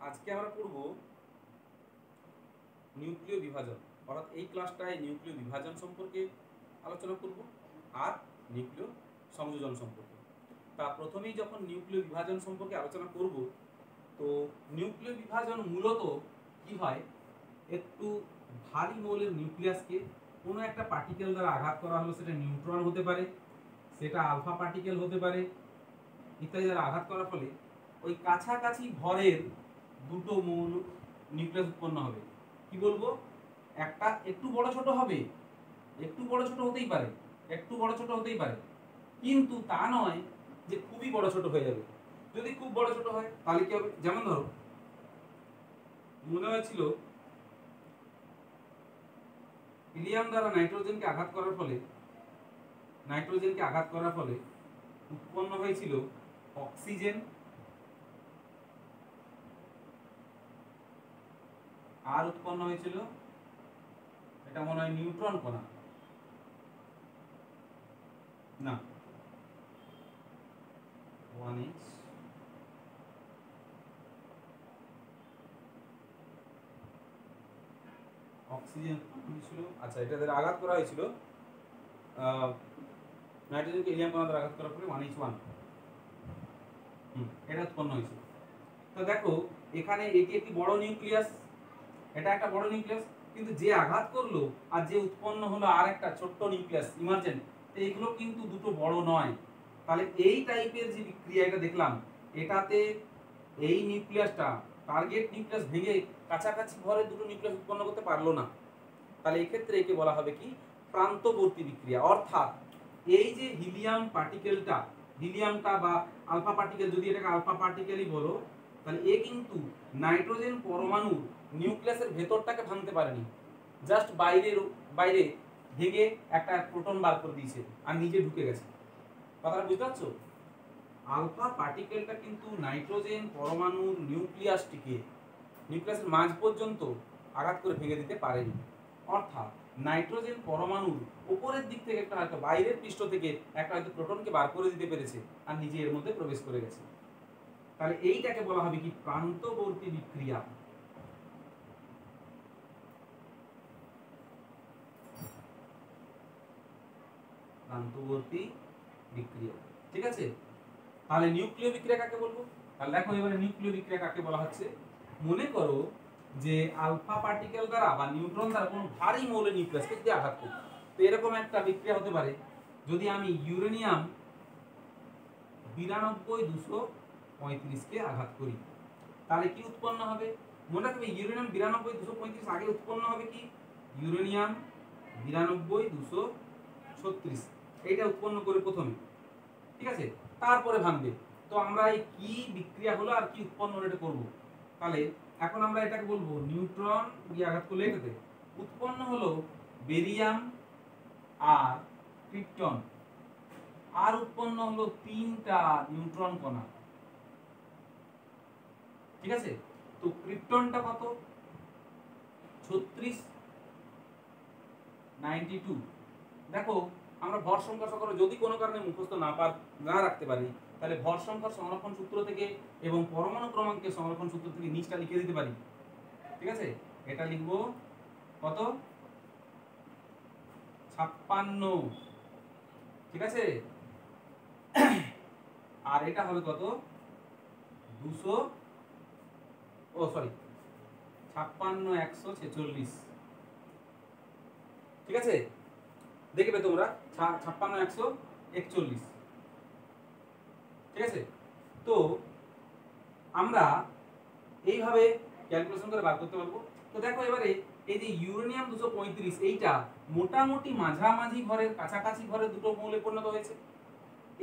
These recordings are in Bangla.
আজকে আমরা পড়ব নিউক্লিয় বিভাজন, অর্থাৎ এই ক্লাসটায় নিউক্লিয় বিভাজন সম্পর্কে আলোচনা করব আর নিউক্লিয় সংযোজন সম্পর্কে। তা প্রথমেই যখন নিউক্লিয় বিভাজন সম্পর্কে আলোচনা করব, তো নিউক্লিয় বিভাজন মূলত কি হয়, একটু ভারী মৌলের নিউক্লিয়াসকে কোনো একটা পার্টিকেল দ্বারা আঘাত করা হলো, সেটা নিউট্রন হতে পারে, সেটা আলফা পার্টিকেল হতে পারে, ইত্যাদি দ্বারা আঘাত করার ফলে ওই কাছাকাছি ভরের দুটো মৌল নিউক্লিয়াস উৎপন্ন হবে। কি বলবো, একটা একটু বড় ছোট হবে, একটু বড় ছোট হতেই পারে, একটু বড় ছোট হতেই পারে, কিন্তু তা নয় যে খুবই বড় ছোট হয়ে যাবে। যদি খুব বড় ছোট হয় তাহলে কি হবে, যেমন ধরো মনে হয়েছিল হিলিয়াম দ্বারা নাইট্রোজেনকে আঘাত করার ফলে উৎপন্ন হয়েছিল অক্সিজেন আর উৎপন্ন হয়েছিল, এটা মনে হয় নিউট্রন কণা, না 1h অক্সিজেন ছিল। আচ্ছা, এটা দ্বারা আঘাত করা হয়েছিল নাইট্রোজেনকে হিলিয়াম কণা দ্বারা আঘাত করার ফলে 1h1 এটা উৎপন্ন হয়েছিল। তো দেখো এখানে এটি একটি বড় নিউক্লিয়াস, এটা একটা বড় নিউক্লিয়াস, কিন্তু যে আঘাত করলো আর যে উৎপন্ন হলো আর একটা ছোট্ট নিউক্লিয়াস ইমার্জেন্ট, এইগুলো কিন্তু দুটো বড় নয়। তাহলে এই টাইপের যে বিক্রিয়া এটা দেখলাম, এটাতে এই নিউক্লিয়াসটা টার্গেট নিউক্লিয়াস ভেঙে কাছাকাছি ভরে দুটো নিউক্লিয়াস উৎপন্ন করতে পারলো না। তাহলে এই ক্ষেত্রে একে বলা হবে কি, প্রান্তবর্তী বিক্রিয়া। অর্থাৎ এই যে হিলিয়ামটা বা আলফা পার্টিকেল, যদি এটাকে আলফা পার্টিকেলই বলো, তাহলে এ কিন্তু নাইট্রোজেন পরমাণু নিউক্লিয়াসের ভেতরটাকে ভাঙতে পারেনি, জাস্ট বাইরে ভেঙে একটা প্রোটন বার করে দিয়েছে আর নিজে ঢুকে গেছে। কথাটা বুঝতে পারছো? আলফা পার্টিকেলটা কিন্তু নাইট্রোজেন পরমাণুর নিউক্লিয়াসের মাঝ পর্যন্ত আঘাত করে ভেঙে দিতে পারেনি। অর্থাৎ নাইট্রোজেন পরমাণুর উপরের দিক থেকে একটা হয়তো বাইরের পৃষ্ঠ থেকে একটা হয়তো প্রোটনকে বার করে দিতে পেরেছে আর নিজে এর মধ্যে প্রবেশ করে গেছে। তাহলে এইটাকে বলা হবে কি, প্রান্তবর্তী বিক্রিয়া। প্রান্তবর্তী বিক্রিয়া, ঠিক আছে? তাহলে নিউক্লিয় বিক্রিয়া কাকে বলবো? তাহলে দেখো এবারে নিউক্লিয় বিক্রিয়া কাকে বলা হচ্ছে। মনে করো যে আলফা পার্টিকেল দ্বারা বা নিউট্রন দ্বারা কোনো ভারী মৌলের নিউক্লিয়াসকে যদি আঘাত করি, তো এরকম একটা বিক্রিয়া হতে পারে। যদি আমি ইউরেনিয়াম 92-235 কে আঘাত করি, তাহলে কি উৎপন্ন হবে? মনে রাখবে ইউরেনিয়াম 92-235 আগে উৎপন্ন হবে কি, ইউরেনিয়াম 92-236, এইটা উৎপন্ন করে প্রথমে, ঠিক আছে, তারপরে ভাঙবে। তো আমরা এই কি বিক্রিয়া হলো আর কি উৎপন্ন হলো এটা করবো। তাহলে এখন আমরা এটাকে বলবো নিউট্রন দিয়ে আঘাত করলে এটাতে উৎপন্ন হলো বেরিয়াম আর ক্রিপ্টন, আর উৎপন্ন হলো 3টা নিউট্রন কণা, ঠিক আছে? তো ক্রিপ্টনটা কত? 36, 92। দেখো আমরা ভর সংখ্যা সকলে যদি কোনো কারণে মুখস্থ না রাখতে পারি, তাহলে ভর সংখ্যার সংরক্ষণ সূত্র থেকে এবং পরমাণু ক্রমাঙ্কের সংরক্ষণ সূত্র থেকে নিচটা লিখে দিতে পারি, ঠিক আছে? এটা লিখবো কত, 56, ঠিক আছে? আর এটা হবে কত, 56, 146, ঠিক আছে? দেখবে তোমরা 56, 141, ঠিক আছে? তো আমরা এইভাবে ক্যালকুলেশন করে বার করতে পারবো। তো দেখো এবারে এই যে ইউরেনিয়াম 235, এইটা মোটামুটি মাঝামাঝি ভরের কাছাকাছি ভরের দুটো মৌলে পরিণত হয়েছে।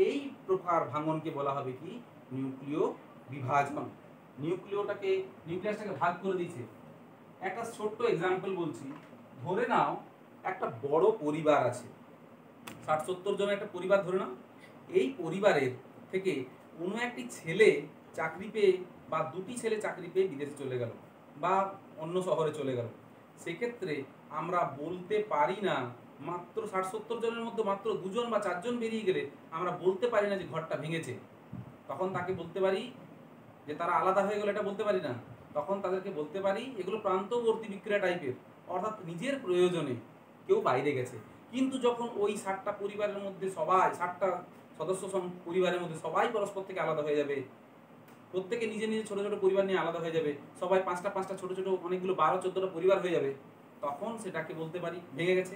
এই প্রকার ভাঙনকে বলা হবে কি, নিউক্লিয় বিভাজন। নিউক্লিয়াসটাকে ভাগ করে দিয়েছে। একটা ছোট্ট এক্সাম্পল বলছি। ধরে নাও একটা বড় পরিবার আছে, 60-70 জনের একটা পরিবার ধরে নাও। এই পরিবারের থেকে কোনো একটি ছেলে চাকরি পেয়ে বা দুটি ছেলে চাকরি পেয়ে বিদেশে চলে গেল বা অন্য শহরে চলে গেল, সেক্ষেত্রে আমরা বলতে পারি না মাত্র 60-70 জনের মধ্যে মাত্র 2 জন বা 4 জন বেরিয়ে গেলে আমরা বলতে পারি না যে ঘরটা ভেঙেছে। তখন তাকে বলতে পারি যে তারা আলাদা হয়ে গেল, এটা বলতে পারি না। তখন তাদেরকে বলতে পারি এগুলো প্রান্তবর্তী বিক্রিয়া টাইপের, অর্থাৎ নিজের প্রয়োজনে কেউ বাইরে গেছে। কিন্তু যখন ওই 60টা পরিবারের মধ্যে সবাই 60টা সদস্য পরিবারের মধ্যে সবাই পরস্পর থেকে আলাদা হয়ে যাবে, প্রত্যেকে নিজে নিজে ছোট ছোট পরিবার নিয়ে আলাদা হয়ে যাবে, সবাই 5টা ছোট ছোট অনেকগুলো 12-14টা পরিবার হয়ে যাবে, তখন সেটাকে বলতে পারি ভেঙে গেছে।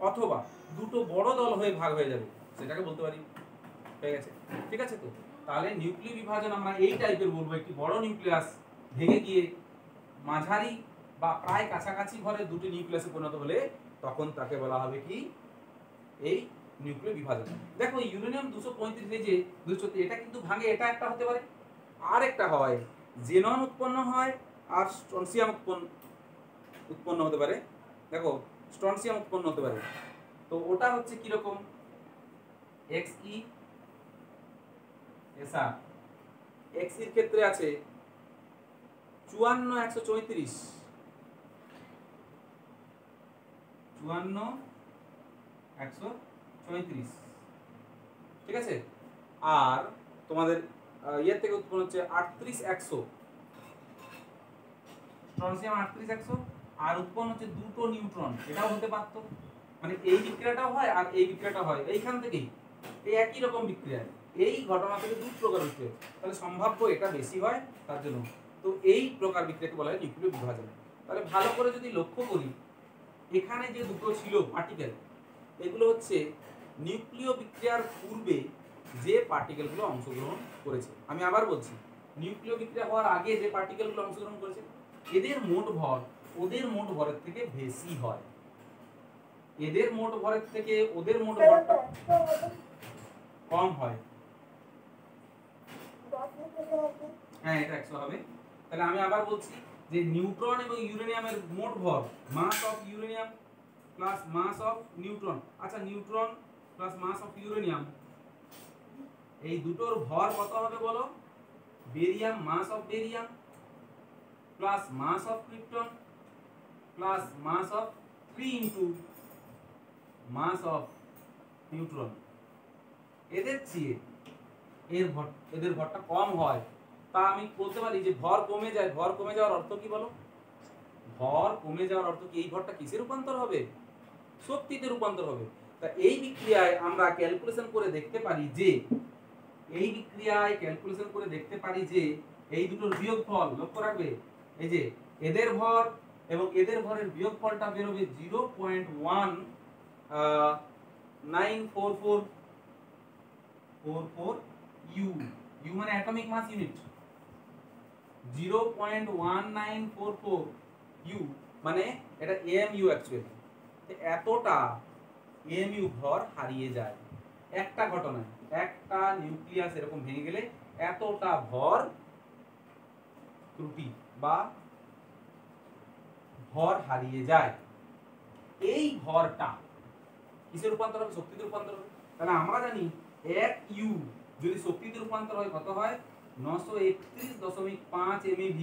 অথবা দুটো বড় দল হয়ে ভাগ হয়ে যাবে, সেটাকে বলতে পারি হয়ে গেছে। ঠিক আছে? তো তাহলে নিউক্লিয় বিভাজন আমরা এই টাইপের বলবো, একটি বড় নিউক্লিয়াস ভেঙে গিয়ে মাঝারি বা প্রায় কাছাকাছি ঘরে দুটি নিউক্লিয়াসে পরিণত হলে তখন তাকে বলা হবে কি এই নিউক্লিয় বিভাজন। দেখো ইউরেনিয়াম 235 যে 234 এটা কিন্তু ভাঙে, এটা একটা হতে পারে, আর একটা হয় জেনন উৎপন্ন হয় আর স্ট্রনসিয়াম উৎপন্ন হতে পারে। দেখো স্ট্রনসিয়াম উৎপন্ন হতে পারে, তো ওটা হচ্ছে কি রকম Xe SR Xe এর ক্ষেত্রে আছে 54 134 ঠিক আছে। আর তোমাদের ইয়ের থেকে উৎপন্ন হচ্ছে 38100 স্ট্রনসিয়াম 38100, আর উৎপন্ন হচ্ছে দুটো নিউট্রন, এটাও হতে পারতো, মানে এই বিক্রিয়াটাও হয় আর এই বিক্রিয়াটাও হয় এইখান থেকেই, এই একই রকম বিক্রিয়া, এই ঘটনা থেকে দুই প্রকার বিক্রিয়া, তাহলে সম্ভাব্য এটা বেশি হয় তার জন্য। তো এই প্রকার বিক্রিয়াকে বলা হয় নিউক্লিয় বিভাজন। তাহলে ভালো করে যদি লক্ষ্য করি, এখানে যে দুটো ছিল পার্টিকেল, এগুলো হচ্ছে নিউক্লিয় বিক্রিয়ার পূর্বে যে পার্টিকেলগুলো অংশগ্রহণ করেছে। আমি আবার বলছি, নিউক্লিয় বিক্রিয়া হওয়ার আগে যে পার্টিকেলগুলো অংশগ্রহণ করেছে এদের মোট ভর ওদের মোট ভরের থেকে বেশি হয়, এদের মোট ভরের থেকে ওদের মোট ভরটা কম হয়। হ্যাঁ, এটা 100 হবে। তাহলে আমি আবার বলছি যে নিউট্রন এবং ইউরেনিয়ামের মোট ভর, mass of uranium plus mass of neutron, আচ্ছা neutron plus mass of uranium, এই দুটোর ভর কত হবে বলো? Barium, mass of barium plus mass of krypton plus mass of 3 into mass of neutron. এদের চেয়ে এদের ভরটা কম হয়, তা আমি বলতে পারি যে ভর কমে যায়। ভর কমে যাওয়ার অর্থ কি বলো? ভর কমে যাওয়ার অর্থ কি এই ভরটা কিসে রূপান্তর হবে? শক্তিতে রূপান্তর হবে। তা এই বিক্রিয়ায় আমরা ক্যালকুলেশন করে দেখতে পারি যে এই দুটোর বিয়োগফল, লক্ষ্য রাখবে, এই যে এদের ভর এবং এদের ভরের বিয়োগফলটা বের হবে 0.1944 ইউ, ইউ মানে অ্যাটমিক মাস ইউনিট, 0.1944 ইউ মানে এটা এমইউ অ্যাকচুয়ালি। এতটা এমইউ ভর হারিয়ে যায় একটা ঘটনায়, একটা নিউক্লিয়াস এরকম ভেঙে গেলে এতটা ভর ত্রুটি বা ভর হারিয়ে যায়। এই ভরটা কিসে রূপান্তর হবে? শক্তিতে রূপান্তর হবে। তাহলে আমরা জানি 1 ইউ যদি শক্তিতে রূপান্তর হয় কত হয়? 931.5 MeV,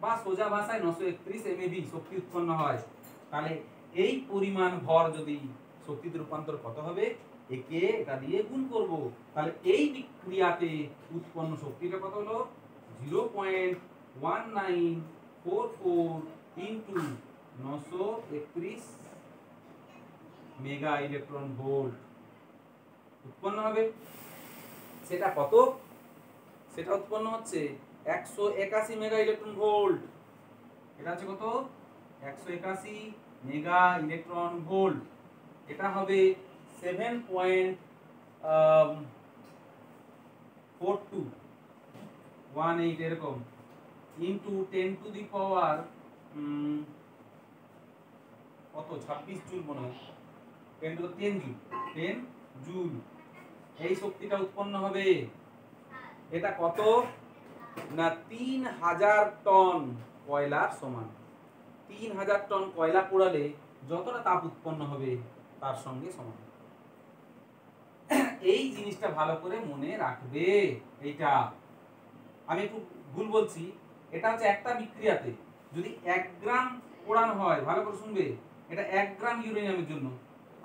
বা সোজা ভাষায় 931 MeV শক্তি উৎপন্ন হয়। তাহলে এই পরিমাণ ভর যদি শক্তিতে রূপান্তর কত হবে? একে এটা দিয়ে গুণ করব, তাহলে এই বিক্রিয়াতে উৎপন্ন শক্তিটা কত হলো? 0.1944 ইনটু 931 মেগা ইলেকট্রন ভোল্ট উৎপন্ন হবে। সেটা কত? সেটা উৎপন্ন হচ্ছে 181 মেগা ইলেকট্রন ভোল্ট। এটা হচ্ছে কত? 181 মেগা ইলেকট্রন ভোল্ট। এটা হবে 7.4218 এরকম ইনটু 10 টু দি পাওয়ার কত 26 জুল মনে হয়, 10 টু 10 জুল, 10 জুল এই শক্তিটা উৎপন্ন হবে। এটা কত না 3000 টন কয়লার সমান। 3000 টন কয়লা পোড়ালে যতটা তাপ উৎপন্ন হবে তার সঙ্গে সমান। এই জিনিসটা ভালো করে মনে রাখবে। এইটা আমি একটু ভুল বলছি, এটা হচ্ছে একটা বিক্রিয়াতে যদি 1 গ্রাম পোড়ানো হয়, ভালো করে শুনবে, এটা 1 গ্রাম ইউরেনিয়ামের জন্য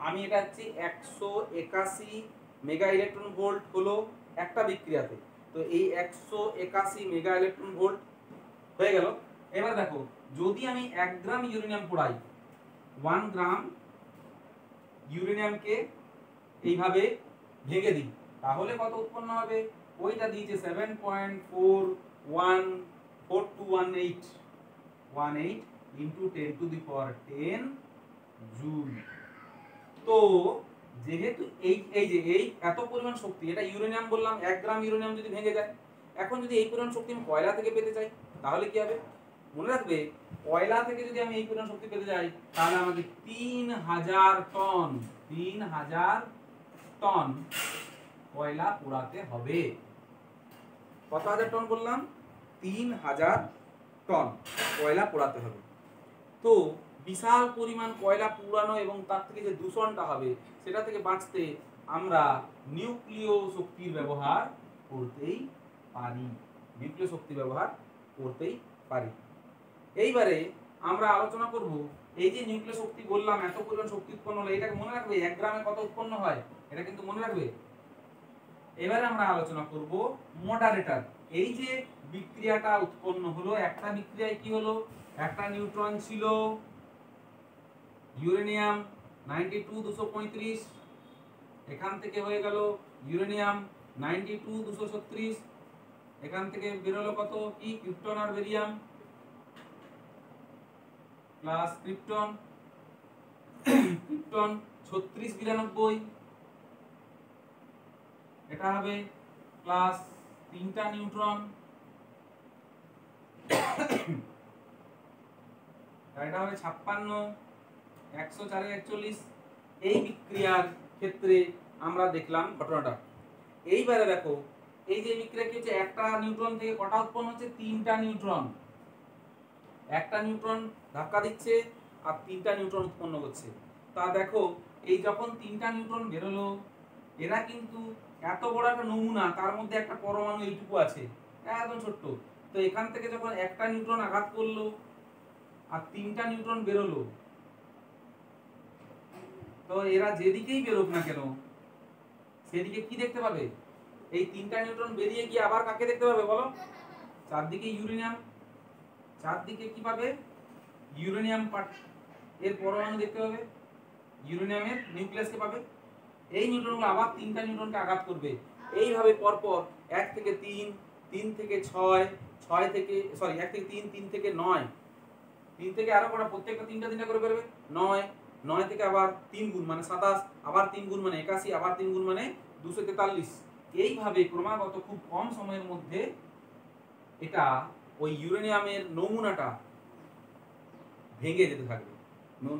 আমি এটা হচ্ছে 181 মেগা ইলেকট্রন ভোল্ট হলো একটা বিক্রিয়াতে। তো এই 181 মেগা ইলেকট্রন ভোল্ট হয়ে গেল। এবার দেখো যদি আমি 1 গ্রাম ইউরেনিয়াম পোড়াই, 1 গ্রাম ইউরেনিয়ামকে এইভাবে ভেঙে দিই, তাহলে কত উৎপন্ন হবে? ওইটা দিয়েছে 7.414218 into 10 to the power 10 joule. তো যেহেতু এই এত পরিমাণ শক্তি, এটা ইউরেনিয়াম বললাম, 1 গ্রাম ইউরেনিয়াম যদি ভেঙে যায়, এখন যদি এই পরিমাণ শক্তি আমি কয়লা থেকে পেতে চাই তাহলে কি হবে? মনে রাখবে, কয়লা থেকে যদি আমি এই পরিমাণ শক্তি পেতে যাই তাহলে আমাকে 3000 টন কয়লা পোড়াতে হবে। কত হাজার টন বললাম? 3000 টন কয়লা পোড়াতে হবে। তো বিশাল পরিমাণ কয়লা পোড়ানো এবং তার থেকে যে দূষণটা হবে সেটা থেকে বাঁচতে আমরা নিউক্লিয় শক্তির ব্যবহার করতেই পারি। নিউক্লিয় শক্তি ব্যবহার করতেই পারি। এইবারে আমরা আলোচনা করব, এই যে নিউক্লিয় শক্তি বললাম এত পরিমাণ শক্তি উৎপন্ন হলো, এটাকে মনে রাখবে 1 গ্রামে কত উৎপন্ন হয়, এটা কিন্তু মনে রাখবে। এবারে আমরা আলোচনা করব মডারেটর। এই যে বিক্রিয়াটা উৎপন্ন হলো, একটা বিক্রিয়ায় কি হলো, একটা নিউট্রন ছিল ইউরেনিয়াম 92 235, এখান থেকে হয়ে গেল ইউরেনিয়াম 92 236, এখান থেকে বেরোলো কত কি, ক্রিপ্টন আর বেরিয়াম প্লাস ক্রিপ্টন 3692, এটা হবে প্লাস 3টা নিউট্রন, এটা হবে 56, 104 41। এই বিক্রিয়ার ক্ষেত্রে আমরা দেখলাম ঘটনাটা। এইবারে দেখো এই যে বিক্রিয়া কি হচ্ছে, একটা নিউট্রন থেকে কটা উৎপন্ন হচ্ছে, 3টা নিউট্রন। একটা নিউট্রন ধাক্কা দিচ্ছে আর 3টা নিউট্রন উৎপন্ন হচ্ছে। তা দেখো এই যখন 3টা নিউট্রন বেরোলো, এরা কিন্তু এত বড় একটা নমুনা, তার মধ্যে একটা পরমাণু এইটুকু আছে, একদম ছোট্ট। তো এখান থেকে যখন একটা নিউট্রন আঘাত করলো আর 3টা নিউট্রন বেরোলো, তো এরা যেদিকেই বেরোক না কেন সেদিকে কি দেখতে পাবে? এই 3টা নিউট্রন বেরিয়ে গিয়ে আবার কাকে দেখতে পাবে বলো? চারদিকে ইউরেনিয়াম, চারদিকে কি পাবে? ইউরেনিয়াম এর পরমাণু দেখতে পাবে, ইউরেনিয়ামের নিউক্লিয়াসকে পাবে। এই নিউট্রনগুলো আবার 3টা নিউট্রনকে আঘাত করবে, এইভাবে পরপর 1 থেকে 3, 3 থেকে 6, 6 থেকে 1 থেকে 3, 3 থেকে 9, 3 থেকে আরো কটা, প্রত্যেকটা 3টা করে বেরোবে 9, 9 থেকে আবার 3 গুণ মানে 27, আবার 3 গুণ মানে 81, আবার 3 গুণ মানে 243। এইভাবে ক্রমাগত খুব কম সময়ের মধ্যে এটা ওই ইউরেনিয়ামের নমুনাটা ভেঙে যেতে থাকবে,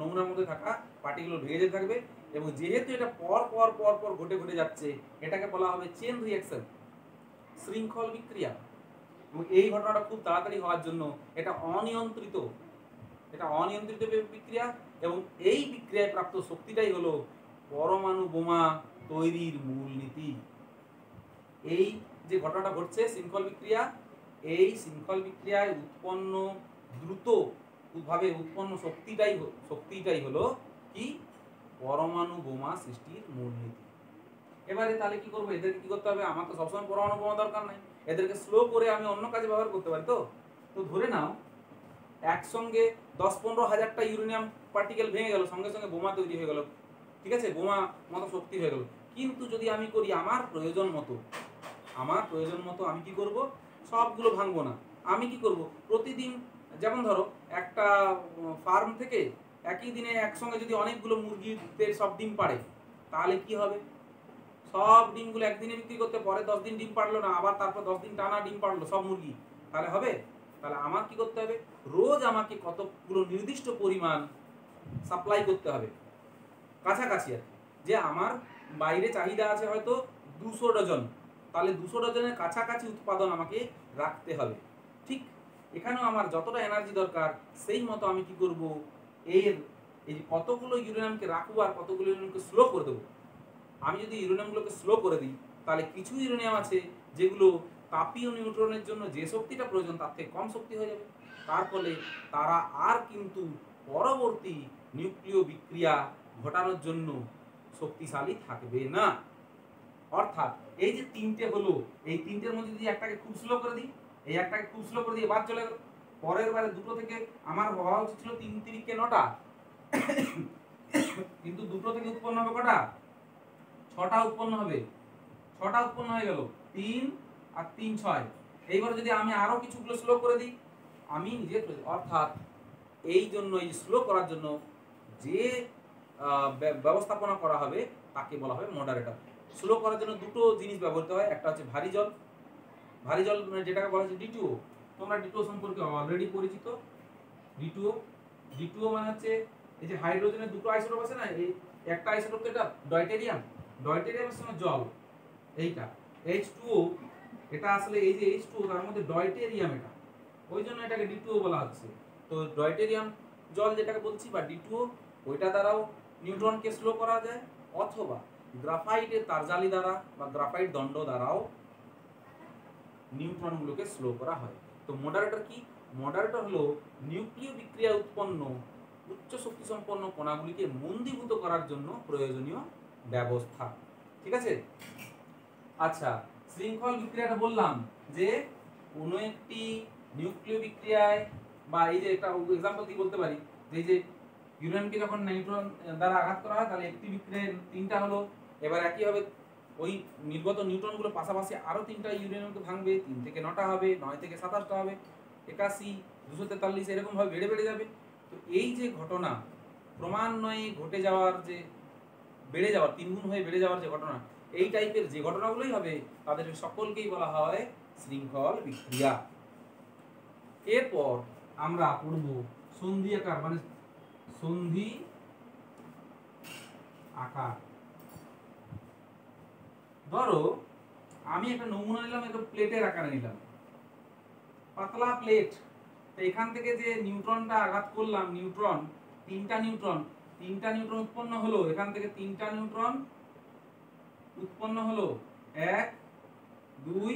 নমুনার মধ্যে থাকা পার্টিকেল ভেঙে যেতে থাকবে। এবং যেহেতু এটা পর পর পর পর ঘটে যাচ্ছে, এটাকে বলা হবে চেন রিঅ্যাকশন, শৃঙ্খল বিক্রিয়া। এবং এই ঘটনাটা খুব তাড়াতাড়ি হওয়ার জন্য এটা অনিয়ন্ত্রিত বিক্রিয়া। এবং এই বিক্রিয়ায় প্রাপ্ত শক্তিটাই হলো পরমাণু বোমা তৈরির মূলনীতি। এই যে ঘটনাটা ঘটছে শৃঙ্খল বিক্রিয়া, এই শৃঙ্খল বিক্রিয়ায় উৎপন্ন দ্রুতভাবে উৎপন্ন শক্তিটাই হলো কি, পরমাণু বোমা সৃষ্টির মূলনীতি। এবারে তাহলে কি করবো, এদেরকে কি করতে হবে? আমার তো সবসময় পরমাণু বোমা দরকার নাই, এদেরকে স্লো করে আমি অন্য কাজে ব্যবহার করতে পারি। তো ধরে নাও একসঙ্গে 10-15 হাজারটা ইউরেনিয়াম পার্টিকেল ভেঙে গেল, সঙ্গে সঙ্গে বোমা তৈরি হয়ে গেল, ঠিক আছে, বোমা মতো শক্তি হয়ে গেল। কিন্তু যদি আমি করি আমার প্রয়োজন মতো আমি কি করব, সবগুলো ভাঙবো না। আমি কি করব, প্রতিদিন, যেমন ধরো একটা ফার্ম থেকে একই দিনে একসঙ্গে যদি অনেকগুলো মুরগিতে সব ডিম পাড়ে, তাহলে কি হবে? সব ডিমগুলো একদিনে বিক্রি করতে, পরে 10 দিন ডিম পাড়লো না, আবার তারপর 10 দিন টানা ডিম পাড়লো সব মুরগি, তাহলে হবে? তাহলে আমার কি করতে হবে, রোজ আমাকে কতগুলো নির্দিষ্ট পরিমাণ সাপ্লাই করতে হবে, কাছাকাছি আর যে আমার বাইরে চাহিদা আছে হয়তো 200 ডজন, তাহলে 200 ডজনের কাছাকাছি উৎপাদন আমাকে রাখতে হবে। ঠিক এখানেও আমার যতটা এনার্জি দরকার সেই মতো আমি কি করব, এই যে কতগুলো ইউরেনিয়ামকে রাখবো আর কতগুলো ইউরেনিয়ামকে স্লো করে দেবো। আমি যদি ইউরেনিয়ামগুলোকে স্লো করে দিই, তাহলে কিছু ইউরেনিয়াম আছে যেগুলো তাপীয় নিউট্রনের জন্য যে শক্তিটা প্রয়োজন তার থেকে কম শক্তি হয়ে যাবে। তার ফলে তারা আর কিন্তু পরবর্তী নিউক্লিয় বিক্রিয়া ঘটানোর জন্য শক্তিশালী থাকবে না। অর্থাৎ এই যে তিনটে হলো, এই তিনটের মধ্যে যদি একটাকে খুব স্লো করে দিই, এই একটাকে খুব স্লো করে দিয়ে বাদ চলে গেল, পরের বারে দুটো থেকে আমার হওয়া উচিত ছিল 3 3 9টা, কিন্তু দুটো থেকে উৎপন্ন হবে কটা? 6টা উৎপন্ন হবে। 6টা উৎপন্ন হয়ে গেল, 3 আর 3 6। এইবার যদি আমি আরো কিছুগুলো স্লো করে দিই, আমি নিজে, অর্থাৎ এই জন্য এই স্লো করার জন্য যে ব্যবস্থাপনা করা হবে তাকে বলা হবে মডারেটর। স্লো করার জন্য দুটো জিনিস ব্যবহৃত হয়, একটা হচ্ছে ভারী জল, ভারী জল মানে যেটাকে বলা হচ্ছে D2O। তোমরা D2O সম্পর্কে অলরেডি পরিচিত। D2O মানে হচ্ছে এই যে হাইড্রোজেনের দুটো আইসোটোপ আছে না, এই একটা আইসোটোপ তো এটা ডয়টেরিয়াম, ডয়টেরিয়ামের সঙ্গে জল, এইটা H2O, এটা আসলে এই যে H2O তার মধ্যে ডয়টেরিয়াম, এটা ওই জন্য এটাকে D2O বলা হচ্ছে। তো ডয়টেরিয়াম জল যেটাকে বলছি বা D2O, ওইটা দ্বারাও নিউট্রনকে স্লো করা যায়, অথবা গ্রাফাইটের তারজালি দ্বারা বা গ্রাফাইট দণ্ড দ্বারাও নিউট্রনগুলোকে স্লো করা হয়। তো মডারেটর কি? মডারেটর হলো নিউক্লিয় বিক্রিয়া উৎপন্ন উচ্চ শক্তি সম্পন্ন কণাগুলিকে মন্দীভূত করার জন্য প্রয়োজনীয় ব্যবস্থা। ঠিক আছে? আচ্ছা, শৃঙ্খল বিক্রিয়াটা বললাম যে কোনো একটি নিউক্লিয় বিক্রিয়ায়, বা এই যে একটা এক্সাম্পল দিয়ে বলতে পারি যে এই যে ইউরেনিয়ামকে যখন নিউট্রন দ্বারা আঘাত করা হয় তাহলে একটি বিক্রিয়ায় 3টা হলো, এবার একইভাবে ওই নির্গত নিউট্রনগুলো পাশাপাশি আরো 3টা ইউরেনিয়ামকে ভাঙবে, 3 থেকে 9টা হবে, 9 থেকে 27টা হবে, 81, 243 এরকম ভাবে বেড়ে বেড়ে যাবে। তো এই যে ঘটনা ক্রমান্বয়ে ঘটে যাওয়ার, যে বেড়ে যাওয়ার, 3 গুণ হয়ে বেড়ে যাওয়ার যে ঘটনা, এই টাইপের যে ঘটনাগুলোই হবে তাদের সকলকেই বলা হয় শৃঙ্খল বিক্রিয়া। এরপর আমরা পড়ব সন্ধি আকার, মানে সন্ধি আকার। ধরো আমি একটা নমুনা নিলাম, একটা প্লেটের আকারে নিলাম, পাতলা প্লেট। তো এখান থেকে যে নিউট্রনটা আঘাত করলাম, নিউট্রন, 3টা নিউট্রন উৎপন্ন হলো, এখান থেকে 3টা নিউট্রন উৎপন্ন হলো, 1 2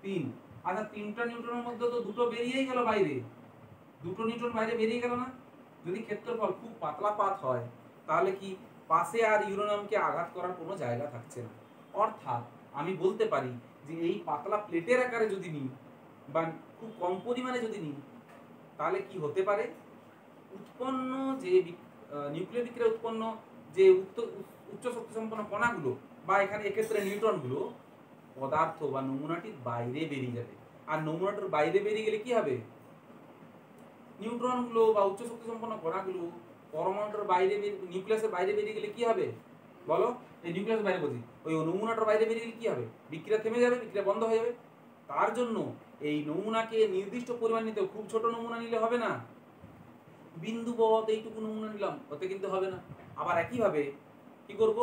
3। আচ্ছা, 3টা নিউট্রনের মধ্যে তো দুটো বেরিয়েই গেল বাইরে, দুটো নিউট্রন বাইরে বেরিয়ে গেল না? যদি ক্ষেত্রফল খুব পাতলা পাত হয় তাহলে কি পাশে আর ইউরেনিয়ামকে আঘাত করার কোনো জায়গা থাকছে না। অর্থাৎ আমি বলতে পারি যে এই পাতলা প্লেটের আকারে যদি নিই বা খুব কম পরিমাণে যদি নিই, তাহলে কি হতে পারে? উৎপন্ন যে নিউক্লিয় বিক্রিয়া উৎপন্ন যে উচ্চ শক্তি সম্পন্ন কণাগুলো, বা এখানে এক্ষেত্রে নিউট্রনগুলো, পদার্থ বা নমুনাটির বাইরে বেরিয়ে যাবে। আর নমুনাটার বাইরে বেরিয়ে গেলে কি হবে? নিউট্রনগুলো বা উচ্চ শক্তি সম্পন্ন কণাগুলো পরমাণুর বাইরে, নিউক্লিয়াসের বাইরে বেরিয়ে গেলে কি হবে বলো? এই নিউক্লিয়াসের বাইরে বলছি, ওই নমুনাটার বাইরে বেরিয়ে গেলে কি হবে? বিক্রিয়া থেমে যাবে, বিক্রিয়া বন্ধ হয়ে যাবে। তার জন্য এই নমুনাকে নির্দিষ্ট পরিমাণ নিতে, খুব ছোট নমুনা নিলে হবে না, বিন্দু বৎ এইটুকু নমুনা নিলাম, ওতে কিন্তু হবে না। আবার একইভাবে কি করব?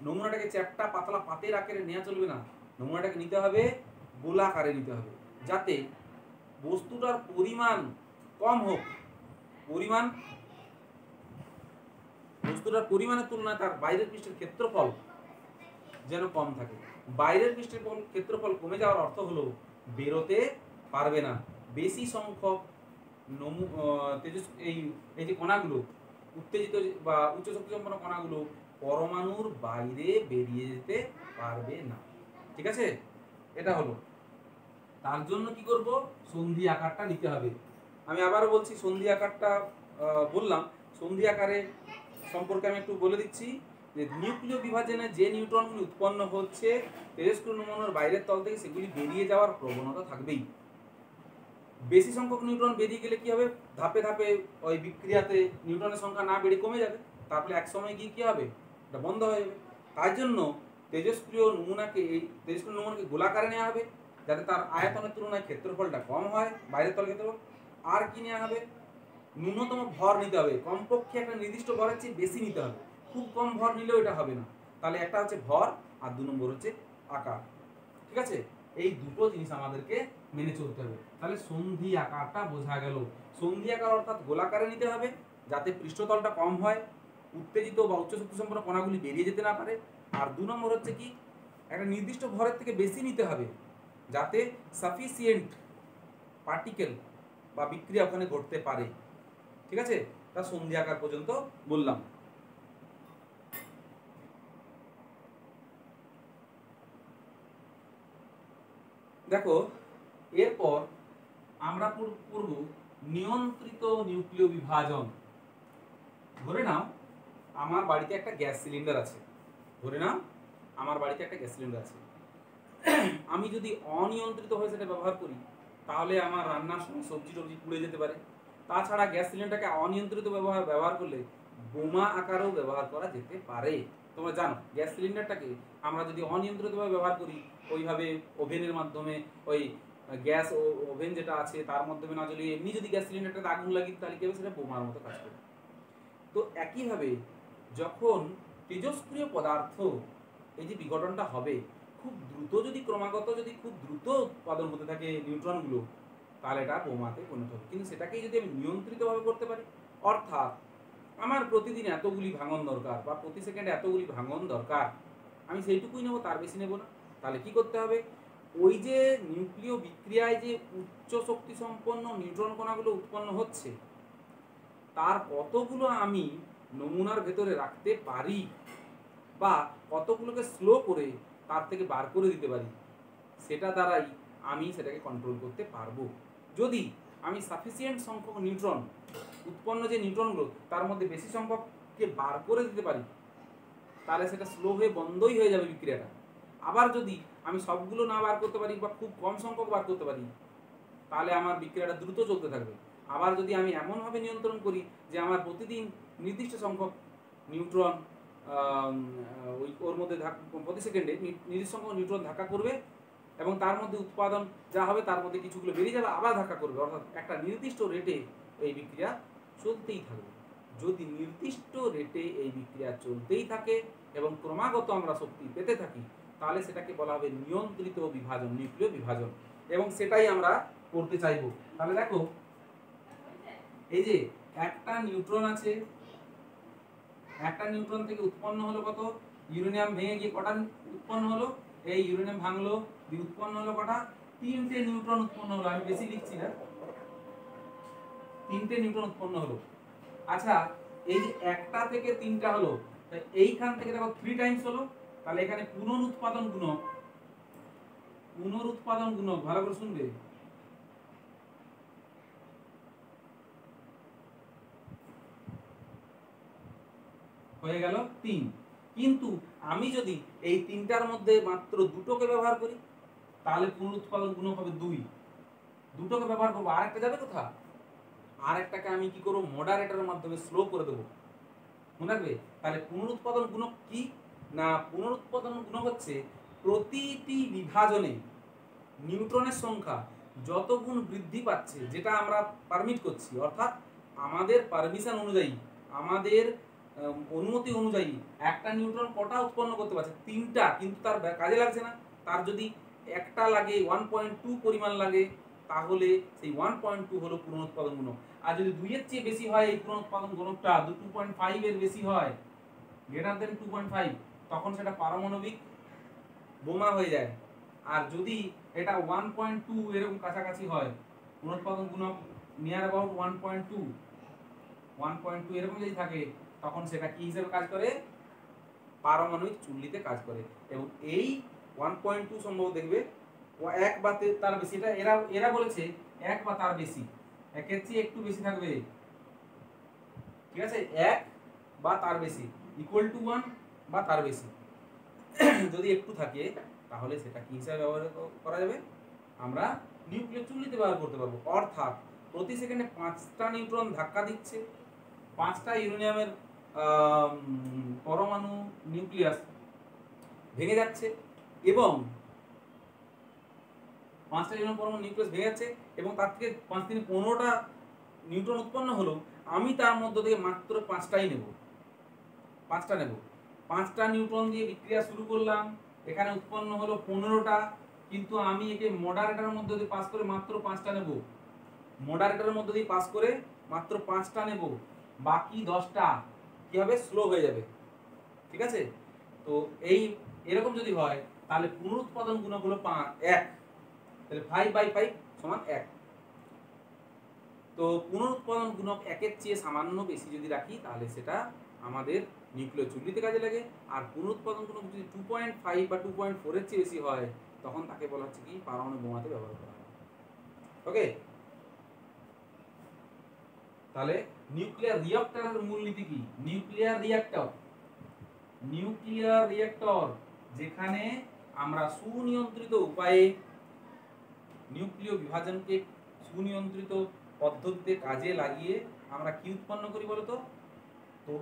নমুনাটাকে চ্যাপ্টা পাতলা পাতের আকারে নেওয়া চলবে না, নমুনাটাকে নিতে হবে গোলাকারে নিতে হবে, যাতে বস্তুটার পরিমাণ কম হোক, বস্তুটার পরিমাণের তুলনায় তার বাইরের পৃষ্ঠের ক্ষেত্রফল যেন কম থাকে। বাইরের পৃষ্ঠের ক্ষেত্রফল কমে যাওয়ার অর্থ হলো বেরোতে পারবে না, বেশি সংখ্যক এই যে কণাগুলো, উত্তেজিত বা উচ্চ শক্তি সম্পন্ন কণাগুলো পরমাণুর বাইরে বেরিয়ে যেতে পারবে না। ঠিক আছে? এটা হলো। তার জন্য কি করব? সন্ধি আকারটা নিতে হবে। আমি আবারও বলছি, সন্ধি আকারটা বললাম, সন্ধি আকারে সম্পর্কে আমি একটু বলে দিচ্ছি যে নিউক্লিয় বিভাজনে যে নিউট্রনগুলি উৎপন্ন হচ্ছে তেজস্ক্রিয় নমুনার বাইরের তল থেকে সেগুলি বেরিয়ে যাওয়ার প্রবণতা থাকবেই। বেশি সংখ্যক নিউট্রন বেরিয়ে গেলে কি হবে? ধাপে ধাপে ওই বিক্রিয়াতে নিউট্রনের সংখ্যা না বেড়ে কমে যাবে, তারপরে এক সময় গিয়ে কি হবে? এটা বন্ধ হয়ে যাবে। তার জন্য তেজস্ক্রিয় নমুনাকে গোলাকারে নেওয়া হবে, যাতে তার আয়তনের তুলনায় ক্ষেত্রফলটা কম হয়, বাইরের তল ক্ষেত্রফল। আর কি নেওয়া হবে? ন্যূনতম ভর নিতে হবে, কমপক্ষে একটা নির্দিষ্ট ভরের চেয়ে বেশি নিতে হবে। খুব কম ভর নিলেও এটা হবে না। তাহলে একটা হচ্ছে ভর, আর 2 নম্বর হচ্ছে আকার। ঠিক আছে? এই দুটো জিনিস আমাদেরকে মেনে চলতে হবে। তাহলে সন্ধি আকারটা বোঝা গেল। সন্ধি আকার অর্থাৎ গোলাকারে নিতে হবে, যাতে পৃষ্ঠতলটা কম হয়, উত্তেজিত বা উচ্চ শক্তি সম্পন্ন কণাগুলি বেরিয়ে যেতে না পারে। আর 2 নম্বর হচ্ছে কি? একটা নির্দিষ্ট ভরের থেকে বেশি নিতে হবে, যাতে সাফিসিয়েন্ট পার্টিকেল বা বিক্রিয়া ওখানে ঘটতে পারে। ঠিক আছে? তা সন্ধি আকার পর্যন্ত বললাম। দেখো এরপর আমরা পড়ব নিয়ন্ত্রিত নিউক্লিয় বিভাজন। ধরে নাও আমার বাড়িতে একটা গ্যাস সিলিন্ডার আছে, আমি যদি অনিয়ন্ত্রিতভাবে সেটা ব্যবহার করি তাহলে আমার রান্নার সময় সবজি টবজি পুড়ে যেতে পারে। তাছাড়া গ্যাস সিলিন্ডারটাকে অনিয়ন্ত্রিত ব্যবহার করলে বোমা আকারেও ব্যবহার করা যেতে পারে। তোমরা জানো গ্যাস সিলিন্ডারটাকে আমরা যদি অনিয়ন্ত্রিতভাবে ব্যবহার করি, ওইভাবে ওভেনের মাধ্যমে, ওই গ্যাস ওভেন যেটা আছে তার মাধ্যমে না জ্বলিয়ে এমনি যদি গ্যাস সিলিন্ডারটাতে আগুন লাগিয়ে তাহলে কি হবে, সেটা বোমার মতো কাজ করবে। তো একইভাবে যখন তেজস্ক্রিয় পদার্থ এই যে বিঘটনটা হবে খুব দ্রুত, যদি ক্রমাগত যদি খুব দ্রুত উৎপাদন হতে থাকে নিউট্রনগুলো, তাহলে এটা বোমাতে পরিণত হবে। কিন্তু সেটাকেই যদি আমি নিয়ন্ত্রিতভাবে করতে পারি, অর্থাৎ আমার প্রতিদিন এতগুলি ভাঙন দরকার বা প্রতি সেকেন্ডে এতগুলি ভাঙন দরকার, আমি সেইটুকুই নেব, তার বেশি নেব না। তাহলে কি করতে হবে, ওই যে নিউক্লিয় বিক্রিয়ায় যে উচ্চ শক্তি সম্পন্ন নিউট্রন কণাগুলো উৎপন্ন হচ্ছে তার কতগুলো আমি নমুনার ভেতরে রাখতে পারি বা কতগুলোকে স্লো করে তার থেকে বার করে দিতে পারি, সেটা দ্বারাই আমি সেটাকে কন্ট্রোল করতে পারবো। যদি আমি সাফিসিয়েন্ট সংখ্যক নিউট্রন উৎপন্ন যে নিউট্রনগুলো তার মধ্যে বেশি সংখ্যককে বার করে দিতে পারি, তাহলে সেটা স্লো হয়ে বন্ধই হয়ে যাবে বিক্রিয়াটা। আবার যদি আমি সবগুলো না বার করতে পারি বা খুব কম সংখ্যক বার করতে পারি, তাহলে আমার বিক্রিয়াটা দ্রুত চলতে থাকবে। আবার যদি আমি এমনভাবে নিয়ন্ত্রণ করি যে আমার প্রতিদিন নির্দিষ্ট সংখ্যক নিউট্রন ওর মধ্যে প্রতি সেকেন্ডে নির্দিষ্ট সংখ্যক নিউট্রন ধাক্কা করবে এবং তার মধ্যে উৎপাদন যা হবে তার মধ্যে কিছুগুলো বেরিয়ে যাবে, আবার ধাক্কা করবে, অর্থাৎ একটা নির্দিষ্ট রেটে এই বিক্রিয়া চলতেই থাকবে। যদি নির্দিষ্ট রেটে এই বিক্রিয়া চলতেই থাকে এবং ক্রমাগত আমরা শক্তি পেতে থাকি, তাহলে সেটাকে বলা হবে নিয়ন্ত্রিত বিভাজন, নিউক্লিয় বিভাজন, এবং সেটাই আমরা করতে চাইবো। তাহলে দেখো এই যে একটা নিউট্রন আছে, একটা নিউট্রন থেকে উৎপন্ন হলো কত, ইউরেনিয়াম ভেঙে গিয়ে কটা উৎপন্ন হলো, এই ইউরেনিয়াম ভাঙলো দিয়ে উৎপন্ন হলো কটা, 3টে নিউট্রন উৎপন্ন হলো। আমি বেশি লিখছি না, 3টে নিউট্রন উৎপন্ন হলো। আচ্ছা এই যে একটা থেকে 3টা হলো, এইখান থেকে দেখো 3 টাইমস হলো, তাহলে এখানে পুনরুৎপাদন গুণক ভালো করে শুনবে, হয়ে গেল 3। কিন্তু আমি যদি এই 3টার মধ্যে মাত্র 2টোকে ব্যবহার করি, তাহলে পুনরুৎপাদন গুণক হবে 2। 2টোকে ব্যবহার করবো, আরেকটা যাবে কোথা, আরেকটাকে আমি কি করব, মডারেটরের মাধ্যমে স্লো করে দেবো, মনে রাখবে। তাহলে পুনরুৎপাদন গুণক কি না, পুনরুৎপাদন গুণক হচ্ছে প্রতিটি বিভাজনে নিউট্রনের সংখ্যা যত গুণ বৃদ্ধি পাচ্ছে, যেটা আমরা পারমিট করছি, অর্থাৎ আমাদের পারমিশন অনুযায়ী, আমাদের অনুমতি অনুযায়ী একটা নিউট্রন কটা উৎপন্ন করতে পারছে, 3টা, কিন্তু তার কাজে লাগছে না। তার যদি একটা লাগে 1.2 পরিমাণ লাগে, তাহলে সেই 1.2 হলো পুনরুৎপাদন গুণক। আর যদি 2 এর চেয়ে বেশি হয় এই পুনরুৎপাদন গুণকটা, 2.5 এর বেশি হয়, গ্রেটার দেন 2.5, তখন সেটা পারমাণবিক বোমা হয়ে যায়। আর যদি এটা 1.2 এরকম কাছাকাছি হয়, পুনরুৎপাদন গুণক নিয়ার অ্যাবাউট 1.2 এরকম যদি থাকে, তখন সেটা কি হিসেবে কাজ করে, পারমাণবিক চুল্লিতে কাজ করে। এবং এই 1.2 সম্ভব দেখবে 1 বা তার বেশি, এটা এরা বলেছে 1 বা তার বেশি, একের চেয়ে একটু বেশি থাকবে, ঠিক আছে, 1 বা তার বেশি ইকুয়াল টু 1 বা তার বেশি। যদি একটু থাকে তাহলে সেটা কি হিসাবে ব্যবহার করা যাবে, আমরা নিউক্লিয় চুল্লিতে ব্যবহার করতে পারবো। অর্থাৎ প্রতি সেকেন্ডে 5টা নিউট্রন ধাক্কা দিচ্ছে, 5টা ইউরেনিয়ামের পরমাণু নিউক্লিয়াস ভেঙে যাচ্ছে, এবং 5টা ইউরেনিয়াম পরমাণু নিউক্লিয়াস ভেঙে যাচ্ছে, এবং তার থেকে 5 থেকে 15টা নিউট্রন উৎপন্ন হলো, আমি তার মধ্য থেকে মাত্র 5টাই নেব, 5টা নেব। 5টা নিউট্রন দিয়ে বিক্রিয়া শুরু করলাম, এখানে উৎপন্ন হলো 15টা, কিন্তু আমি একে মডারেটরের মধ্যে দিয়ে পাস করে মাত্র 5টা নেব, মডারেটরের মধ্যে দিয়ে পাস করে মাত্র 5টা নেব, বাকি 10টা কি হবে, স্লো হয়ে যাবে, ঠিক আছে। তো এই এরকম যদি হয়, তাহলে পুনরুৎপাদন গুণক হলো 1, তাহলে 5/5 সমান 1। তো পুনরুৎপাদন গুণক 1-এর চেয়ে সামান্য বেশি যদি রাখি তাহলে সেটা আমাদের নিউক্লিয় চুল্লিতে কাজে লাগে। আর পুনরুৎপাদন গুণক যদি 2.5 বা 2.4-এর চেয়ে বেশি হয় তখন তাকে বলা হচ্ছে কি পারমাণবিক বোমাতে ব্যবহার করা হয়। ওকে, তাহলে নিউক্লিয়ার রিঅ্যাক্টরের মূলনীতি কি? নিউক্লিয়ার রিঅ্যাক্টর যেখানে আমরা সুনিয়ন্ত্রিত উপায়ে নিউক্লিয় বিভাজনকে সুনিয়ন্ত্রিত পদ্ধতিতে কাজে লাগিয়ে আমরা কি উৎপন্ন করি বলতো? তো